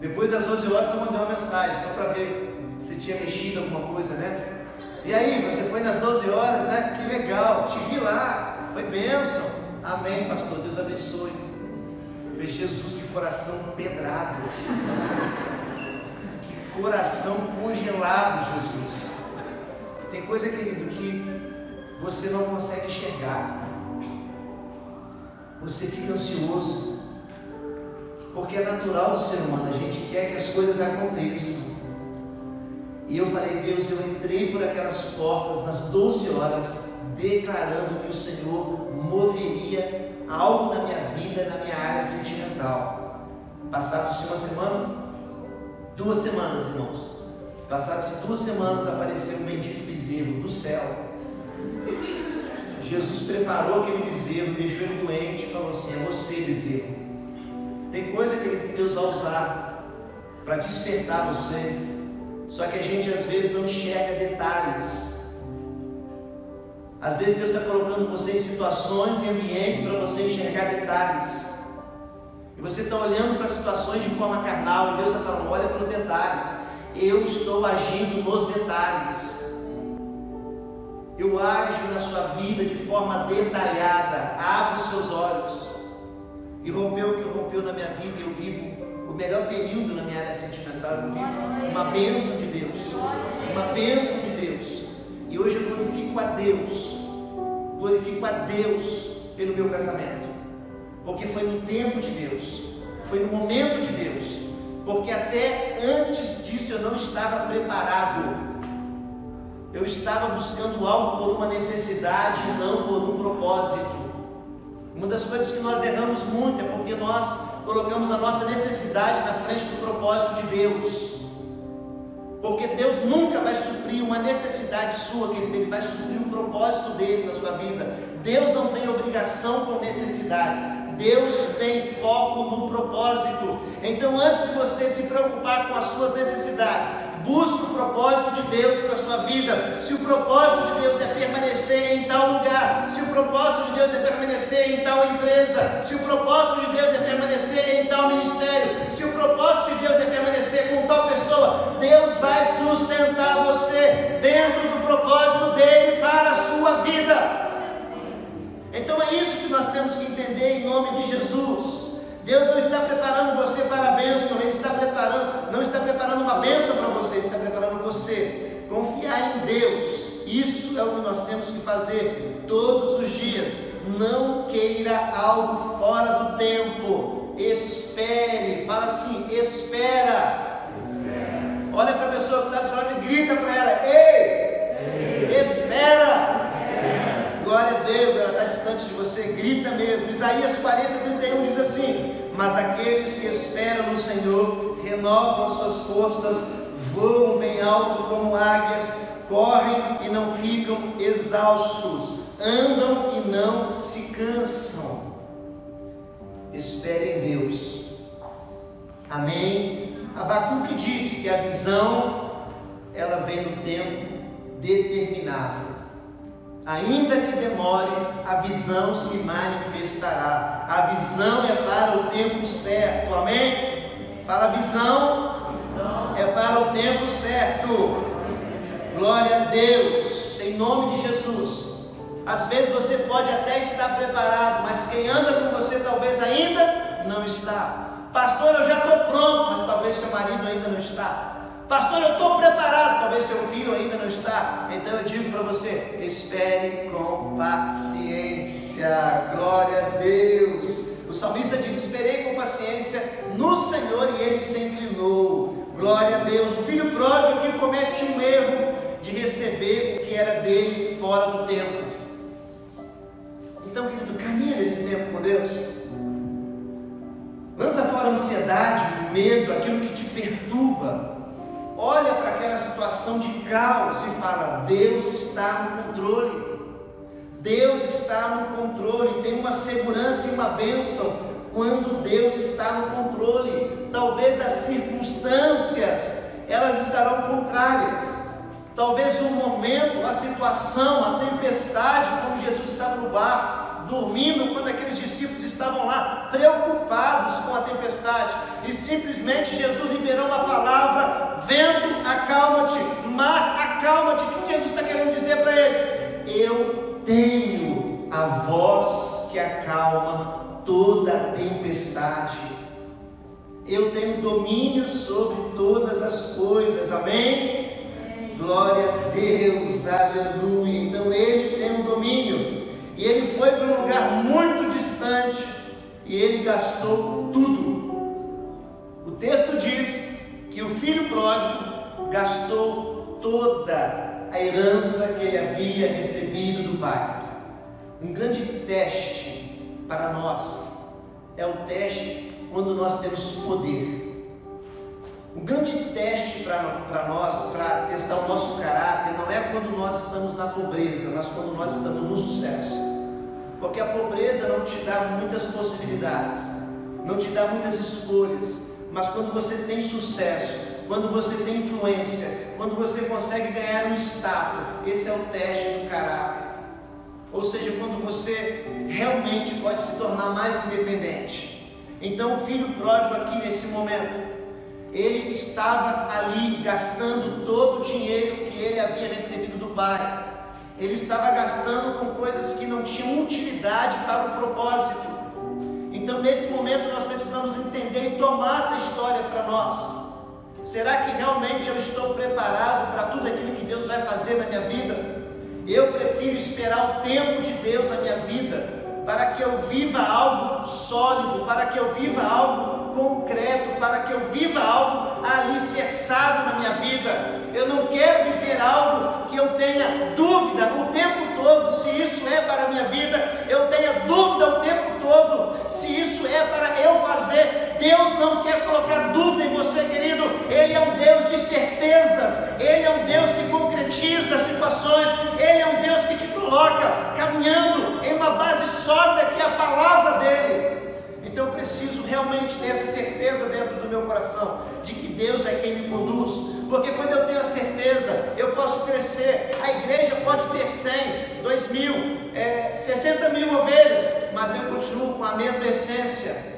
Depois das 12 horas eu mandei uma mensagem, só para ver se tinha mexido alguma coisa, né? E aí, você foi nas 12 horas, né? Que legal, te vi lá, foi bênção. Amém, pastor, Deus abençoe. falei, Jesus, que coração pedrado, que coração congelado, Jesus. Tem coisa, querido, que você não consegue enxergar, você fica ansioso, porque é natural do ser humano, a gente quer que as coisas aconteçam. E eu falei, Deus, eu entrei por aquelas portas nas 12 horas, declarando que o Senhor moveria algo na minha vida, na minha área sentimental. Passados-se uma semana, 2 semanas, irmãos. Passadas-se 2 semanas, apareceu um bendito bezerro do céu. Jesus preparou aquele bezerro, deixou ele doente e falou assim, é você, bezerro. Tem coisa, querido, que Deus vai usar para despertar você, só que a gente às vezes não enxerga detalhes. Às vezes Deus está colocando você em situações e ambientes para você enxergar detalhes, e você está olhando para situações de forma carnal, e Deus está falando, olha para os detalhes, eu estou agindo nos detalhes, eu ajo na sua vida de forma detalhada. Abra os seus olhos, e rompeu o que rompeu na minha vida, eu vivo o melhor período na minha área sentimental, eu vivo uma bênção de Deus, uma bênção de Deus, e hoje eu glorifico a Deus pelo meu casamento, porque foi no tempo de Deus, foi no momento de Deus, porque até antes disso eu não estava preparado, eu estava buscando algo por uma necessidade e não por um propósito. Uma das coisas que nós erramos muito é porque nós colocamos a nossa necessidade na frente do propósito de Deus. Porque Deus nunca vai suprir uma necessidade sua, querido, Ele vai suprir o propósito dele na sua vida. Deus não tem obrigação com necessidades, Deus tem foco no propósito. Então, antes de você se preocupar com as suas necessidades, busque o propósito de Deus para a sua vida. Se o propósito de Deus é permanecer em tal lugar, se o propósito de Deus é permanecer em tal empresa, se o propósito de Deus é permanecer em tal ministério, se o propósito de Deus é permanecer com tal pessoa, Deus vai sustentar você dentro do propósito dele para a sua vida. Então é isso que nós temos que entender em nome de Jesus. Deus não está preparando você para a bênção, Ele está preparando, não está preparando uma bênção para você, Ele está preparando você. Confiar em Deus, isso é o que nós temos que fazer todos os dias. Não queira algo fora do tempo, espere, fala assim, espera. Olha para a pessoa que está do seu lado e grita para ela, ei, espera. Glória a Deus, ela está distante de você, grita mesmo. Isaías 40:31 diz assim, mas aqueles que esperam no Senhor renovam as suas forças, voam bem alto como águias, correm e não ficam exaustos, andam e não se cansam. Espere em Deus. Amém? Abacuque disse que a visão, ela vem no tempo determinado. Ainda que demore, a visão se manifestará. A visão é para o tempo certo. Amém? Fala, visão é para o tempo certo. Glória a Deus, em nome de Jesus. Às vezes você pode até estar preparado, mas quem anda com você talvez ainda não está. Pastor, eu já estou pronto, mas talvez seu marido ainda não está. Pastor, eu estou preparado, talvez seu filho ainda não está. Então eu digo para você, espere com paciência. Glória a Deus. O salmista diz, esperei com paciência no Senhor e Ele se inclinou. Glória a Deus. O filho pródigo aqui comete um erro de receber o que era dele fora do tempo. Então, querido, caminha nesse tempo com Deus. Lança fora a ansiedade, o medo, aquilo que te perturba. Olha para aquela situação de caos e fala, Deus está no controle. Deus está no controle. Tem uma segurança e uma bênção quando Deus está no controle. Talvez as circunstâncias, elas estarão contrárias. Talvez o momento, a situação, a tempestade, como Jesus estava no barco, dormindo, quando aqueles discípulos estavam lá, preocupados com a tempestade, e simplesmente Jesus liberou uma palavra, vento, acalma-te, mar, acalma-te. O que Jesus está querendo dizer para eles? Eu tenho a voz que acalma toda tempestade. Eu tenho domínio sobre todas as coisas, amém? Glória a Deus, aleluia. Então ele tem um domínio, e ele foi para um lugar muito distante, e ele gastou tudo. O texto diz que o filho pródigo gastou toda a herança que ele havia recebido do pai. Um grande teste para nós é o teste quando nós temos poder. Um grande teste para nós, para testar o nosso caráter, não é quando nós estamos na pobreza, mas quando nós estamos no sucesso. Porque a pobreza não te dá muitas possibilidades, não te dá muitas escolhas, mas quando você tem sucesso, quando você tem influência, quando você consegue ganhar um status, esse é o teste do caráter. Ou seja, quando você realmente pode se tornar mais independente. Então o filho pródigo aqui nesse momento, ele estava ali gastando todo o dinheiro que ele havia recebido do pai. Ele estava gastando com coisas que não tinham utilidade para o propósito. Então nesse momento nós precisamos entender e tomar essa história para nós. Será que realmente eu estou preparado para tudo aquilo que Deus vai fazer na minha vida? Eu prefiro esperar o tempo de Deus na minha vida, para que eu viva algo sólido, para que eu viva algo concreto, para que eu viva algo alicerçado na minha vida. Eu não quero viver algo que eu tenha dúvida o tempo todo se isso é para a minha vida, eu tenha dúvida o tempo todo se isso é para eu fazer. Deus não quer colocar dúvida em você, querido. Ele é um Deus de certezas, Ele é um Deus que concretiza situações, Ele é um Deus que te coloca caminhando em uma base sólida que é a palavra dEle. Então eu preciso realmente ter essa certeza dentro do meu coração, de que Deus é quem me conduz, porque quando eu tenho a certeza, eu posso crescer. A igreja pode ter 100, 2.000, 60 mil ovelhas, mas eu continuo com a mesma essência.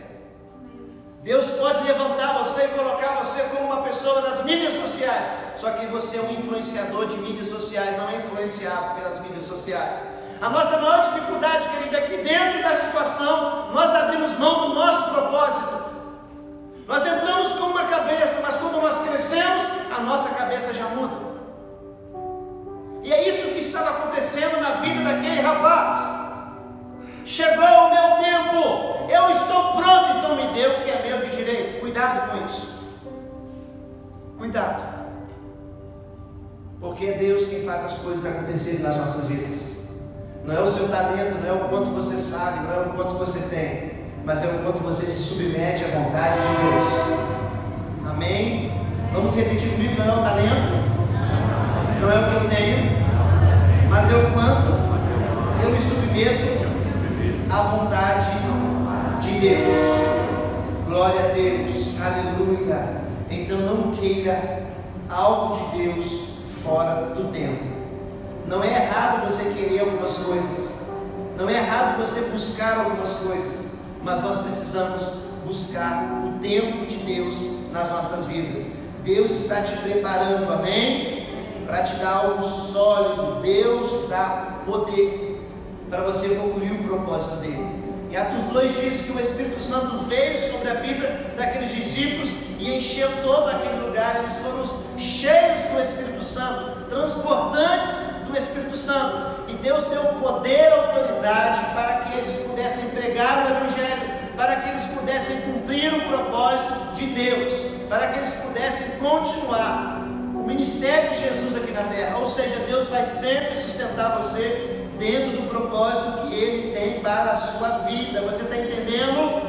Deus pode levantar você e colocar você como uma pessoa nas mídias sociais, só que você é um influenciador de mídias sociais, não é influenciado pelas mídias sociais. A nossa maior dificuldade, querida, é que dentro da situação, nós abrimos mão do nosso propósito. Nós entramos com uma cabeça, mas quando nós crescemos, a nossa cabeça já muda. E é isso que estava acontecendo na vida daquele rapaz. Chegou o meu tempo, eu estou pronto, então me dê o que é meu de direito. Cuidado com isso. Cuidado. Porque é Deus quem faz as coisas acontecerem nas nossas vidas. Não é o seu talento, não é o quanto você sabe, não é o quanto você tem, mas é o quanto você se submete à vontade de Deus. Amém? Vamos repetir comigo: não é o talento, não é o que eu tenho, mas é o quanto eu me submeto à vontade de Deus. Glória a Deus, aleluia. Então não queira algo de Deus fora do tempo. Não é errado você querer algumas coisas, não é errado você buscar algumas coisas, mas nós precisamos buscar o tempo de Deus nas nossas vidas. Deus está te preparando, amém? Para te dar algo sólido. Deus dá poder para você concluir o propósito dele. Em Atos 2 diz que o Espírito Santo veio sobre a vida daqueles discípulos e encheu todo aquele lugar. Eles foram cheios do Espírito Santo, transbordantes do Espírito Santo, e Deus deu poder e autoridade para que eles pudessem pregar o Evangelho, para que eles pudessem cumprir o propósito de Deus, para que eles pudessem continuar o ministério de Jesus aqui na terra. Ou seja, Deus vai sempre sustentar você dentro do propósito que Ele tem para a sua vida. Você está entendendo?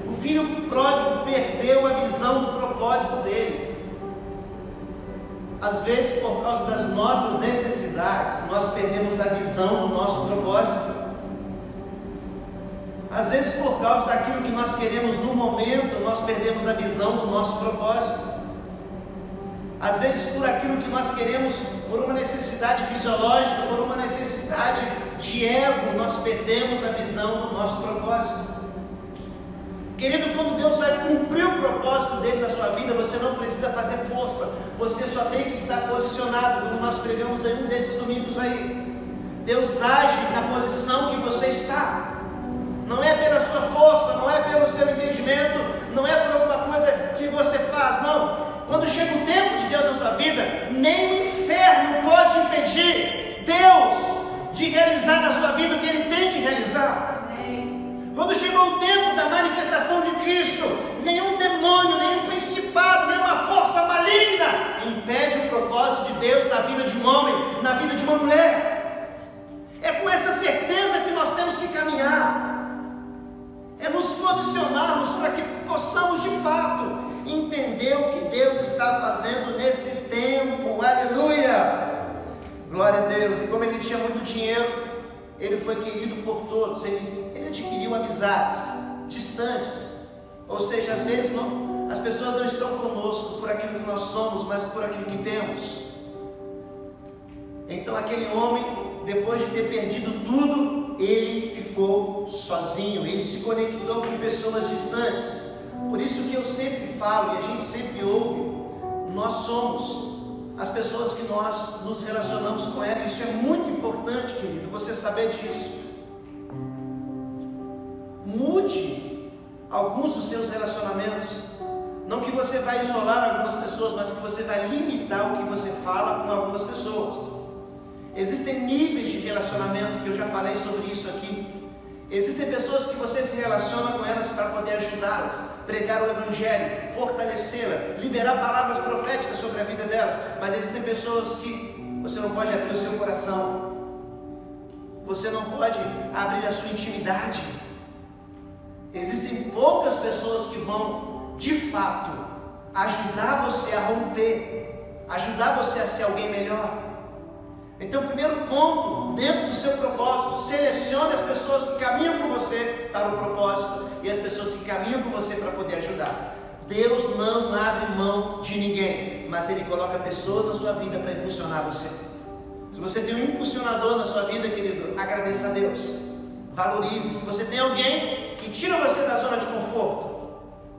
O filho pródigo perdeu a visão do propósito dele. Às vezes, por causa das nossas necessidades, nós perdemos a visão do nosso propósito. Às vezes, por causa daquilo que nós queremos no momento, nós perdemos a visão do nosso propósito. Às vezes, por aquilo que nós queremos, por uma necessidade fisiológica, por uma necessidade de ego, nós perdemos a visão do nosso propósito. Querido, quando Deus vai cumprir o propósito dele na sua vida, você não precisa fazer força, você só tem que estar posicionado, como nós pregamos em um desses domingos aí. Deus age na posição que você está. não é pela sua força, não é pelo seu entendimento, não é por alguma coisa que você faz, não. Quando chega o tempo de Deus na sua vida, nem o inferno pode impedir Deus de realizar na sua vida o que Ele tem de realizar. Quando chegou o tempo da manifestação de Cristo, nenhum demônio, nenhum principado, nenhuma força maligna impede o propósito de Deus na vida de um homem, na vida de uma mulher. É com essa certeza que nós temos que caminhar, é nos posicionarmos para que possamos de fato entender o que Deus está fazendo nesse tempo. Aleluia! Glória a Deus. E como ele tinha muito dinheiro, ele foi querido por todos, ele adquiriu amizades distantes, ou seja, às vezes as pessoas não estão conosco por aquilo que nós somos, mas por aquilo que temos. Então aquele homem, depois de ter perdido tudo, ele ficou sozinho, ele se conectou com pessoas distantes. Por isso que eu sempre falo, e a gente sempre ouve, nós somos as pessoas que nós nos relacionamos com ela. Isso é muito importante, querido, você saber disso. Mude alguns dos seus relacionamentos. Não que você vai isolar algumas pessoas, mas que você vai limitar o que você fala com algumas pessoas. Existem níveis de relacionamento, que eu já falei sobre isso aqui. Existem pessoas que você se relaciona com elas para poder ajudá-las, pregar o Evangelho, fortalecê-las, liberar palavras proféticas sobre a vida delas. Mas existem pessoas que você não pode abrir o seu coração, você não pode abrir a sua intimidade. Existem poucas pessoas que vão, de fato, ajudar você a romper, ajudar você a ser alguém melhor. Então, primeiro ponto, dentro do seu propósito, selecione as pessoas que caminham com você para o propósito e as pessoas que caminham com você para poder ajudar. Deus não abre mão de ninguém, mas Ele coloca pessoas na sua vida para impulsionar você. Se você tem um impulsionador na sua vida, querido, agradeça a Deus, valorize. Se você tem alguém que tira você da zona de conforto,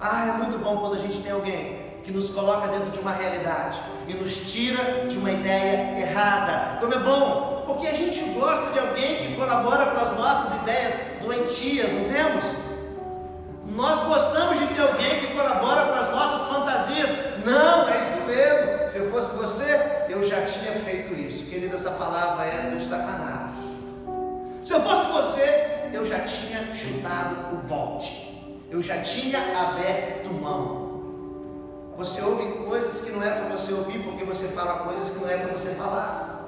é muito bom quando a gente tem alguém que nos coloca dentro de uma realidade e nos tira de uma ideia errada. Como é bom, porque a gente gosta de alguém que colabora com as nossas ideias doentias, não temos? Nós gostamos de ter alguém que colabora com as nossas fantasias. Não, é isso mesmo. Se eu fosse você, eu já tinha feito isso. Querido, essa palavra é do Satanás. Se eu fosse você, eu já tinha chutado o balde, eu já tinha aberto mão. Você ouve coisas que não é para você ouvir, porque você fala coisas que não é para você falar.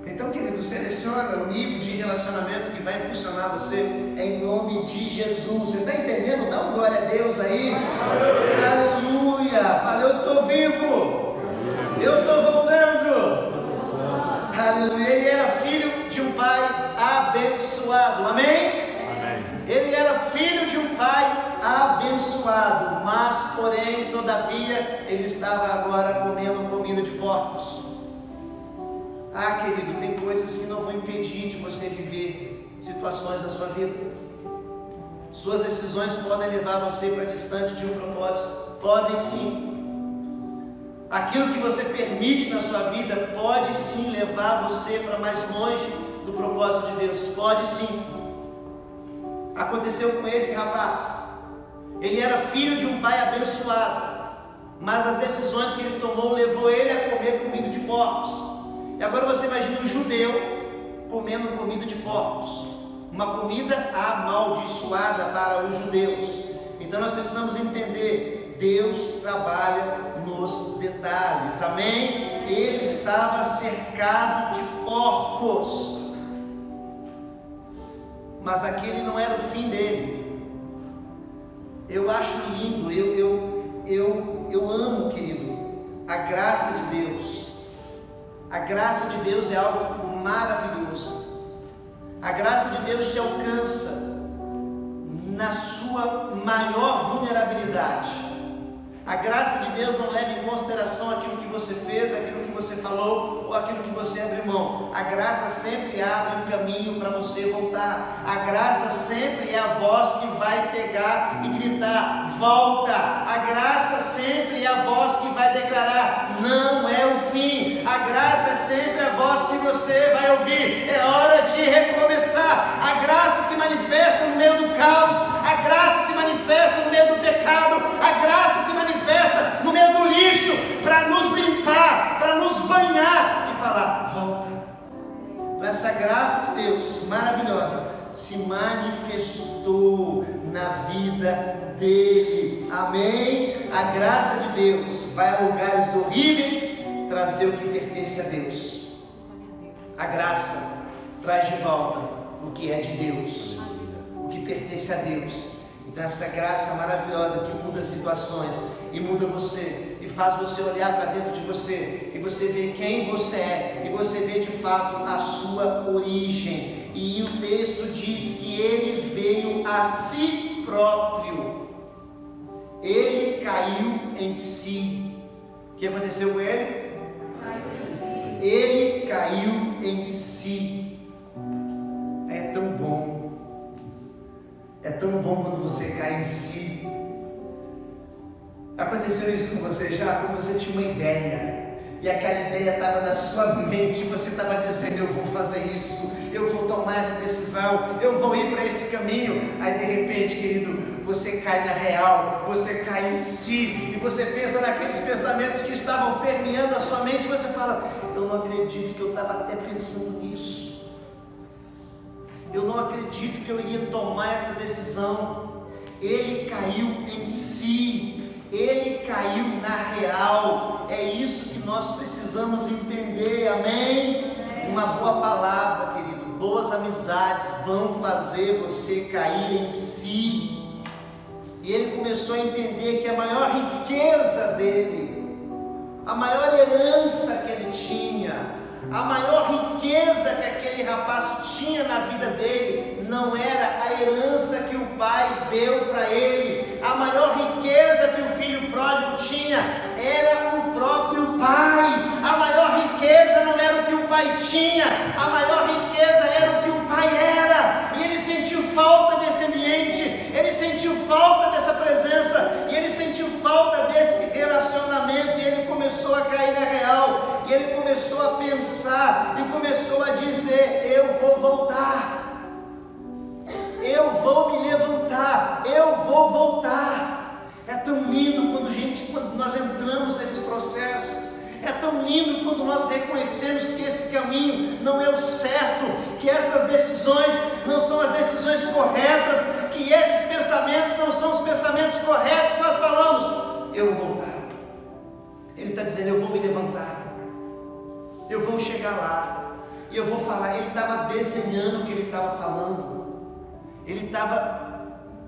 Então, querido, seleciona o nível de relacionamento que vai impulsionar você em nome de Jesus. Você está entendendo? Dá uma glória a Deus aí. Aleluia! Fala, eu estou vivo, eu estou voltando. Aleluia! Ele era filho de um pai abençoado. Amém? Ele era filho de um pai abençoado, mas porém, todavia, ele estava agora comendo comida de porcos. Querido, tem coisas que não vão impedir de você viver situações na sua vida. Suas decisões podem levar você para distante de um propósito, podem sim. Aquilo que você permite na sua vida pode sim levar você para mais longe do propósito de Deus, pode sim. Aconteceu com esse rapaz. Ele era filho de um pai abençoado, mas as decisões que ele tomou levou ele a comer comida de porcos. E agora você imagina um judeu comendo comida de porcos, uma comida amaldiçoada para os judeus. Então nós precisamos entender, Deus trabalha nos detalhes, amém? Ele estava cercado de porcos, mas aquele não era o fim dele. Eu acho lindo, eu amo, querido, a graça de Deus. A graça de Deus é algo maravilhoso. A graça de Deus te alcança na sua maior vulnerabilidade. A graça de Deus não leva em consideração aquilo que você fez, aquilo que você falou ou aquilo que você abriu mão. A graça sempre abre um caminho para você voltar. A graça sempre é a voz que vai pegar e gritar: volta. A graça sempre é a voz que vai declarar: não é o fim. A graça é sempre a voz que você vai ouvir: é hora de recomeçar. A graça se manifesta no meio do graça se manifesta no meio do pecado, a graça se manifesta no meio do lixo, para nos limpar, para nos banhar e falar: volta. Então essa graça de Deus maravilhosa se manifestou na vida dele. Amém? A graça de Deus vai a lugares horríveis trazer o que pertence a Deus. A graça traz de volta o que é de Deus, o que pertence a Deus. Então essa graça maravilhosa que muda situações e muda você e faz você olhar para dentro de você e você vê quem você é e você vê de fato a sua origem. E o texto diz que ele veio a si próprio, ele caiu em si. O que aconteceu com ele? Ele caiu em si. É tão bom. É tão bom quando você cai em si. Aconteceu isso com você já? Quando você tinha uma ideia e aquela ideia estava na sua mente, você estava dizendo: eu vou fazer isso, eu vou tomar essa decisão, eu vou ir para esse caminho. Aí de repente, querido, você cai na real, você cai em si, e você pensa naqueles pensamentos que estavam permeando a sua mente, e você fala: eu não acredito que eu estava até pensando nisso, eu não acredito que eu iria tomar essa decisão. Ele caiu em si, ele caiu na real. É isso que nós precisamos entender, amém? Uma boa palavra, querido, boas amizades vão fazer você cair em si. E ele começou a entender que a maior riqueza dele, a maior herança que ele tinha, a maior riqueza que aquele rapaz tinha na vida dele, não era a herança que o pai deu para ele. A maior riqueza que o filho pródigo tinha era o próprio pai. A maior riqueza não era o que o pai tinha, a maior riqueza era o que o pai era. E ele sentiu falta desse ambiente, ele sentiu falta dessa presença, e ele sentiu falta desse relacionamento, e ele começou a cair na real, e ele começou a pensar, e começou a dizer: eu vou voltar, eu vou me levantar, eu vou voltar. É tão lindo quando nós entramos nesse processo. É tão lindo quando nós reconhecemos que esse caminho não é o certo, que essas decisões não são as decisões corretas, que esses pensamentos não são os pensamentos corretos. Nós falamos: eu vou voltar. Ele está dizendo: eu vou me levantar, eu vou chegar lá, e eu vou falar. Ele estava desenhando o que ele estava falando, ele estava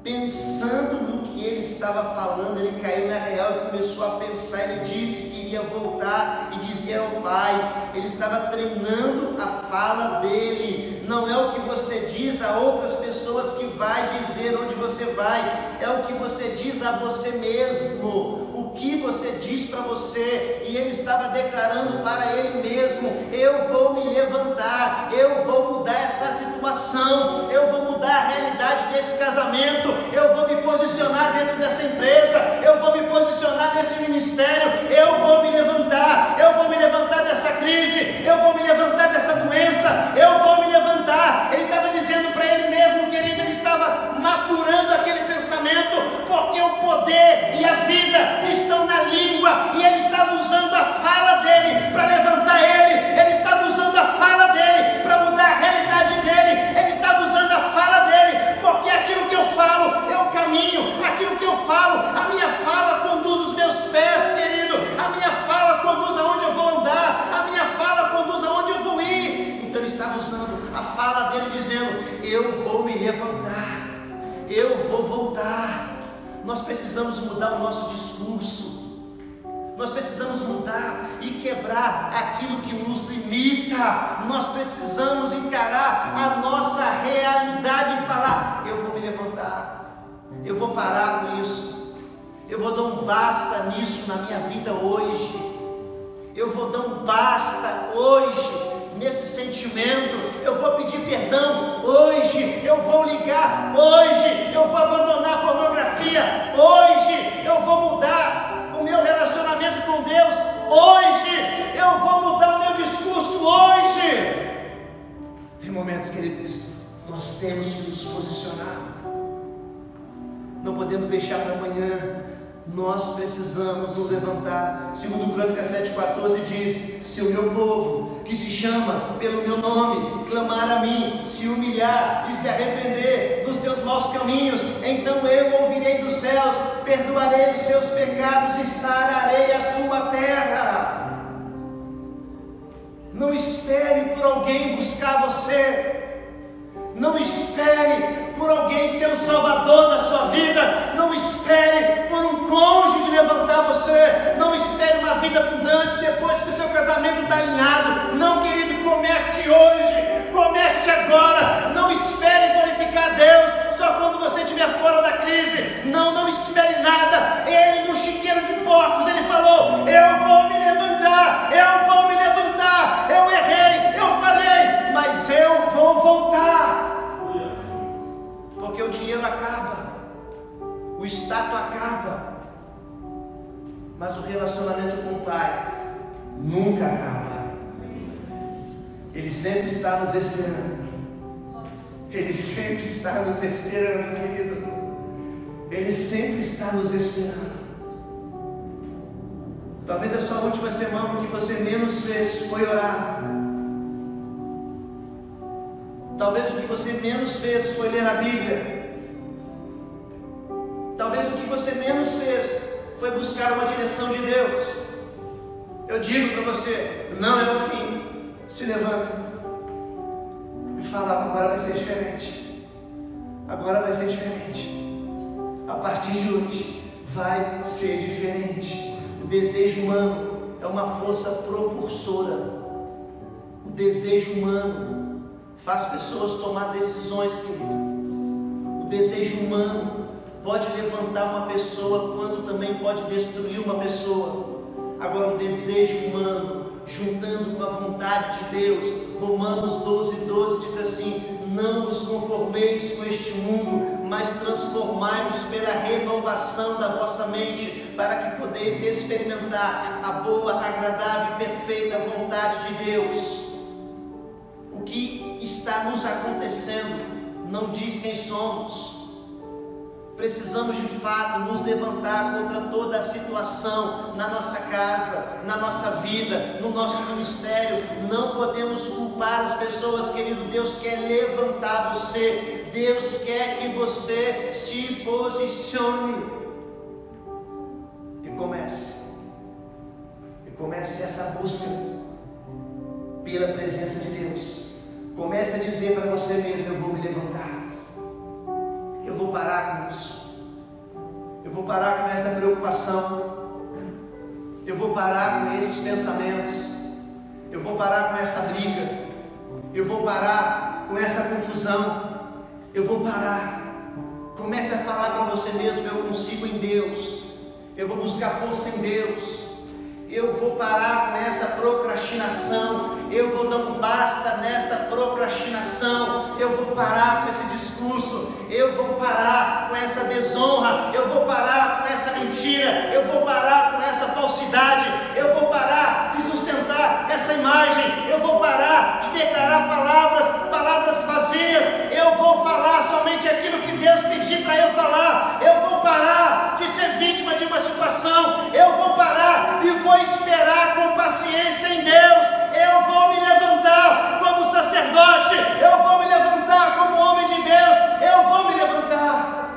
pensando no que ele estava falando. Ele caiu na real e começou a pensar. Ele disse que iria voltar e dizia ao pai. Ele estava treinando a fala dele. Não é o que você diz a outras pessoas que vai dizer onde você vai, é o que você diz a você mesmo, o que você diz para você. E ele estava declarando para ele mesmo: eu vou me levantar, eu vou mudar essa situação, eu vou mudar a realidade desse casamento, eu vou me posicionar dentro dessa empresa, eu vou me posicionar nesse ministério, eu vou me levantar, eu vou me levantar dessa crise, eu vou me levantar dessa doença, eu vou me levantar. Ele estava dizendo para ele mesmo, querido, ele estava maturando aquele pensamento, porque o poder e a vida estão na língua, e ele estava usando a fala dele para levantar ele estava usando a fala dele para mudar a realidade dele, ele estava usando a fala dele, porque aquilo que eu falo é o caminho, aquilo que eu falo, a minha fala conduz os meus pés, querido, a minha fala conduz aonde eu vou andar, a minha fala conduz aonde eu vou ir. Então ele estava usando a fala dele, dizendo: eu vou me levantar, eu vou voltar. Nós precisamos mudar o nosso discurso, nós precisamos mudar e quebrar aquilo que nos limita. Nós precisamos encarar a nossa realidade e falar: eu vou me levantar, eu vou parar com isso, eu vou dar um basta nisso na minha vida hoje, eu vou dar um basta hoje nesse sentimento, eu vou pedir perdão hoje, eu vou ligar hoje, eu vou abandonar a pornografia hoje, eu vou mudar o meu relacionamento com Deus hoje, eu vou mudar o meu discurso hoje. Tem momentos, queridos, nós temos que nos posicionar, não podemos deixar para amanhã. Nós precisamos nos levantar. Segundo Crônicas 7,14 diz: se o meu povo, que se chama pelo meu nome, clamar a mim, se humilhar e se arrepender dos teus maus caminhos, então eu ouvirei dos céus, perdoarei os seus pecados e sararei a sua terra. Não espere por alguém buscar você. Não espere por alguém ser o salvador da sua vida. Não espere por um cônjuge levantar você. Não espere uma vida abundante depois que o seu casamento está alinhado. Não, querido, comece hoje, comece agora. Não espere glorificar Deus só quando você estiver fora da crise. Não espere nada. Ele, no chiqueiro de porcos, ele falou: eu vou me levantar, eu vou me levantar. Eu errei, eu falei, mas eu vou voltar. Porque o dinheiro acaba, o status acaba, mas o relacionamento com o Pai nunca acaba. Ele sempre está nos esperando. Ele sempre está nos esperando, querido. Ele sempre está nos esperando. Talvez a sua última semana o que você menos fez foi orar. Talvez o que você menos fez foi ler a Bíblia. Talvez o que você menos fez foi buscar uma direção de Deus. Eu digo para você, não é o fim. Se levanta e fala: agora vai ser diferente. Agora vai ser diferente. A partir de hoje vai ser diferente. O desejo humano é uma força propulsora. O desejo humano faz pessoas tomar decisões, querido. O desejo humano pode levantar uma pessoa, quando também pode destruir uma pessoa. Agora, o desejo humano, juntando com a vontade de Deus, Romanos 12:12 diz assim: não vos conformeis com este mundo, mas transformai-vos pela renovação da vossa mente, para que podeis experimentar a boa, agradável e perfeita vontade de Deus. O que está nos acontecendo não diz quem somos. Precisamos de fato nos levantar contra toda a situação na nossa casa, na nossa vida, no nosso ministério. Não podemos culpar as pessoas, querido. Deus quer levantar você. Deus quer que você se posicione e comece essa busca pela presença de Deus. Comece a dizer para você mesmo: eu vou me levantar. Eu vou parar com isso. Eu vou parar com essa preocupação. Eu vou parar com esses pensamentos. Eu vou parar com essa briga. Eu vou parar com essa confusão. Eu vou parar. Comece a falar para você mesmo: eu consigo em Deus. Eu vou buscar força em Deus. Eu vou parar com essa procrastinação. Eu vou dar um basta nessa procrastinação. Eu vou parar com esse discurso. Eu vou parar com essa desonra. Eu vou parar com essa mentira. Eu vou parar com essa falsidade. Eu vou parar de sustentar essa imagem. Eu vou parar de declarar palavras vazias. Eu vou falar somente aquilo que Deus pedir para eu falar. Eu vou parar de ser vítima de uma situação. Eu vou parar e vou esperar com paciência em Deus. Eu vou me levantar como sacerdote. Eu vou me levantar como homem de Deus. Eu vou me levantar.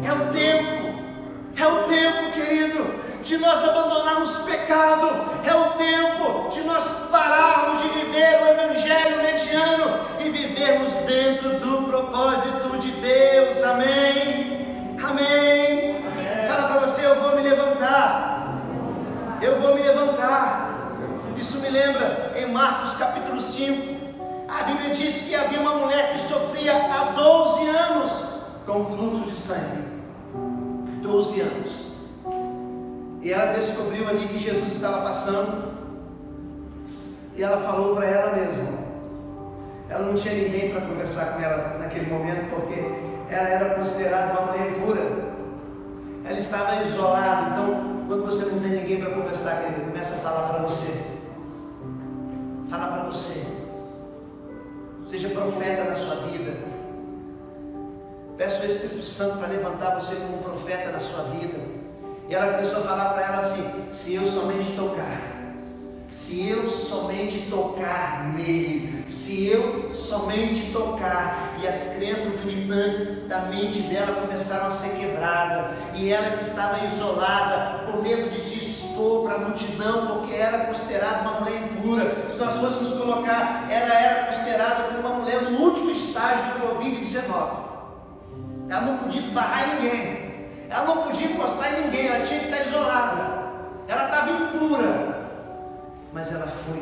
É o tempo, querido, de nós abandonarmos o pecado. É o tempo de nós pararmos de viver o evangelho mediano e vivermos dentro do propósito de Deus. Amém? Amém? Fala para você: eu vou me levantar. Eu vou me levantar. Isso me lembra em Marcos capítulo 5. A Bíblia diz que havia uma mulher que sofria há 12 anos com fluxo de sangue. 12 anos. E ela descobriu ali que Jesus estava passando. E ela falou para ela mesma. Ela não tinha ninguém para conversar com ela naquele momento, porque ela era considerada uma mulher impura. Ela estava isolada. Então, quando você não tem ninguém para conversar, querido, começa a falar para você. Fala para você. Seja profeta na sua vida. peço ao Espírito Santo para levantar você como um profeta na sua vida. E ela começou a falar para ela assim: se eu somente tocar nele, se eu somente tocar. E as crenças limitantes da mente dela começaram a ser quebradas, e ela que estava isolada, com medo de se expor para a multidão, porque era considerada uma mulher impura. Se nós fôssemos colocar, ela era considerada como uma mulher no último estágio do Covid-19. Ela não podia esbarrar em ninguém, ela não podia encostar em ninguém, ela tinha que estar isolada, ela estava impura. Mas ela foi,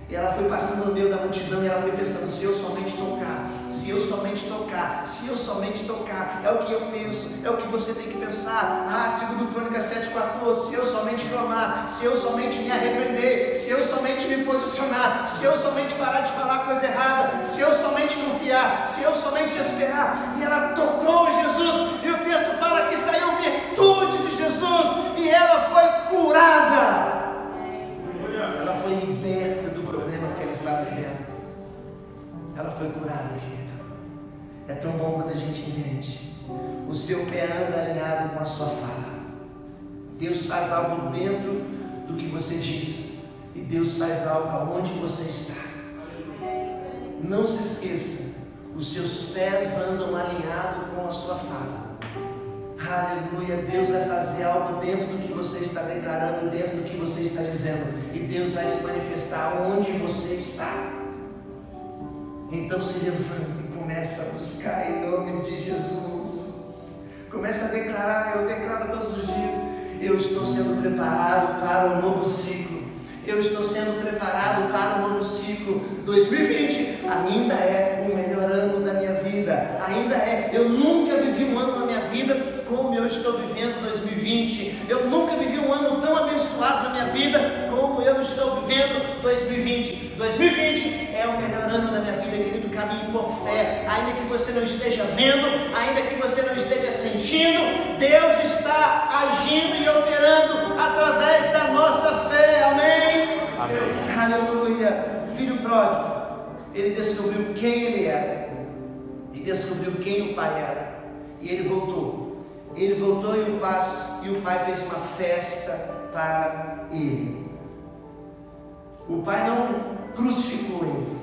e ela foi passando no meio da multidão, e ela foi pensando: se eu somente tocar, se eu somente tocar, se eu somente tocar. É o que eu penso, é o que você tem que pensar. Segundo Crônicas 7,14, se eu somente clamar, se eu somente me arrepender, se eu somente me posicionar, se eu somente parar de falar coisa errada, se eu somente confiar, se eu somente esperar. E ela tocou em Jesus, e o texto fala que saiu virtude de Jesus, e ela foi curada. Ela foi liberta do problema que ela estava vivendo. Ela foi curada, querido. É tão bom quando a gente entende. O seu pé anda alinhado com a sua fala. Deus faz algo dentro do que você diz, e Deus faz algo aonde você está. Não se esqueça, os seus pés andam alinhados com a sua fala. Aleluia. Deus vai fazer algo dentro do que você está declarando, dentro do que você está dizendo, e Deus vai se manifestar onde você está. Então se levanta e começa a buscar em nome de Jesus. Começa a declarar. Eu declaro todos os dias: eu estou sendo preparado para um novo ciclo. Eu estou sendo preparado para um novo ciclo. 2020 ainda é o melhor ano da minha vida. Ainda é. Eu nunca vivi um ano na minha vida como eu estou vivendo 2020. Eu nunca vivi um ano tão abençoado na minha vida como eu estou vivendo 2020. 2020 é o melhor ano da minha vida, querido. Caminhe por fé. Ainda que você não esteja vendo, ainda que você não esteja sentindo, Deus está agindo e operando através da nossa fé. Amém? Amém. Aleluia. O filho pródigo, ele descobriu quem ele era, e descobriu quem o pai era, e ele voltou. Ele voltou, e o pai fez uma festa para ele. O pai não crucificou ele,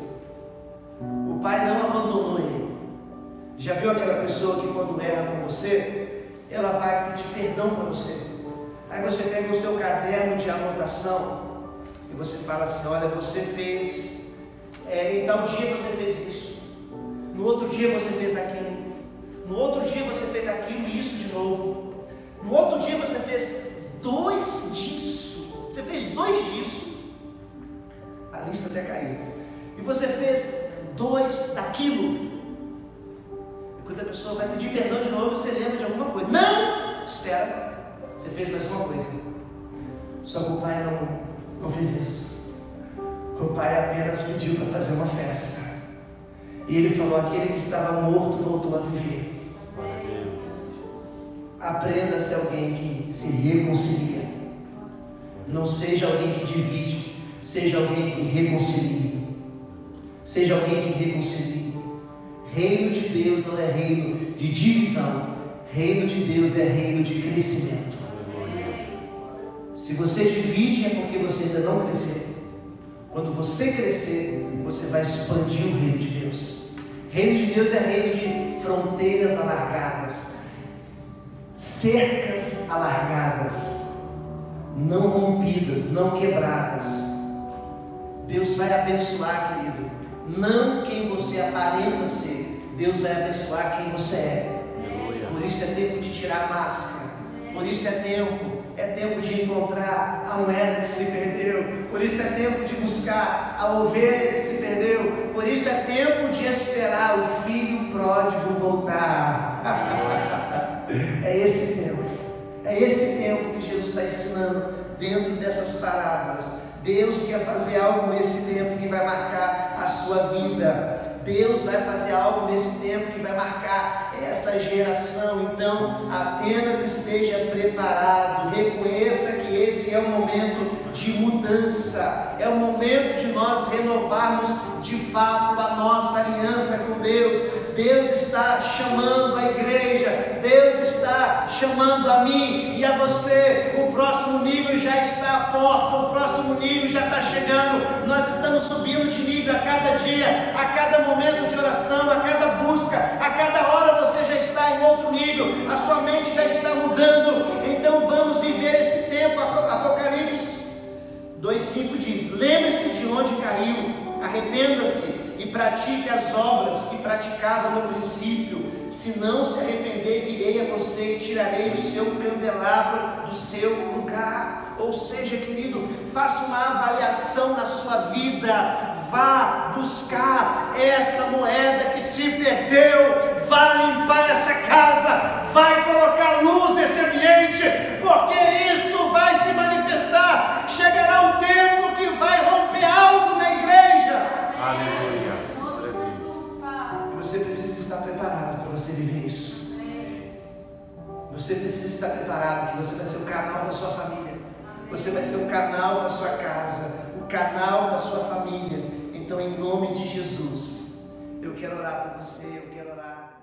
o pai não abandonou ele. Já viu aquela pessoa que quando erra com você, ela vai pedir perdão para você? Aí você pega o seu caderno de anotação e você fala assim: olha, você fez, em tal dia você fez isso, no outro dia você fez aquilo, no outro dia você fez aquilo e isso de novo, no outro dia você fez 2 disso, você fez 2 disso, a lista até caiu, e você fez 2 daquilo. E quando a pessoa vai pedir perdão de novo, você lembra de alguma coisa. Não! Espera, você fez mais uma coisa. Só que o pai não fez isso. O pai apenas pediu para fazer uma festa, e ele falou: aquele que estava morto voltou a viver. Aprenda a ser alguém que se reconcilia. Não seja alguém que divide, seja alguém que reconcilia. Seja alguém que reconcilia. Reino de Deus não é reino de divisão. Reino de Deus é reino de crescimento. Se você divide, é porque você ainda não cresceu. Quando você crescer, você vai expandir o reino de Deus. Reino de Deus é reino de fronteiras alargadas, cercas alargadas, não rompidas, não quebradas. Deus vai abençoar, querido, não quem você aparenta ser. Deus vai abençoar quem você é. Por isso é tempo de tirar a máscara. Por isso é tempo de encontrar a moeda que se perdeu. Por isso é tempo de buscar a ovelha que se perdeu. Por isso é tempo de esperar o filho pródigo voltar. É esse tempo. É esse tempo que Jesus está ensinando dentro dessas parábolas. Deus quer fazer algo nesse tempo que vai marcar a sua vida. Deus vai fazer algo nesse tempo que vai marcar essa geração. Então, apenas esteja preparado. Reconheça que esse é o momento de mudança. É o momento de nós renovarmos de fato a nossa aliança com Deus. Deus está chamando a igreja, Deus está chamando a mim e a você. O próximo nível já está à porta, o próximo nível já está chegando. Nós estamos subindo de nível a cada dia, a cada momento de oração, a cada busca, a cada hora você já está em outro nível, a sua mente já está mudando. Então vamos viver esse tempo. Apocalipse 2:5 diz: lembre-se de onde caiu, arrependa-se e pratique as obras que praticava no princípio. Se não se arrepender, virei a você e tirarei o seu candelabro do seu lugar. Ou seja, querido, faça uma avaliação da sua vida, vá buscar essa moeda que se perdeu, vá limpar essa casa, vai colocar luz nesse ambiente, porque isso vai se manifestar. Chegará um tempo que vai romper algo na igreja. Aleluia. E você precisa estar preparado para você viver isso. Você precisa estar preparado que você vai ser o canal da sua família. Você vai ser o canal da sua casa, o canal da sua família. Então, em nome de Jesus, eu quero orar por você, eu quero orar.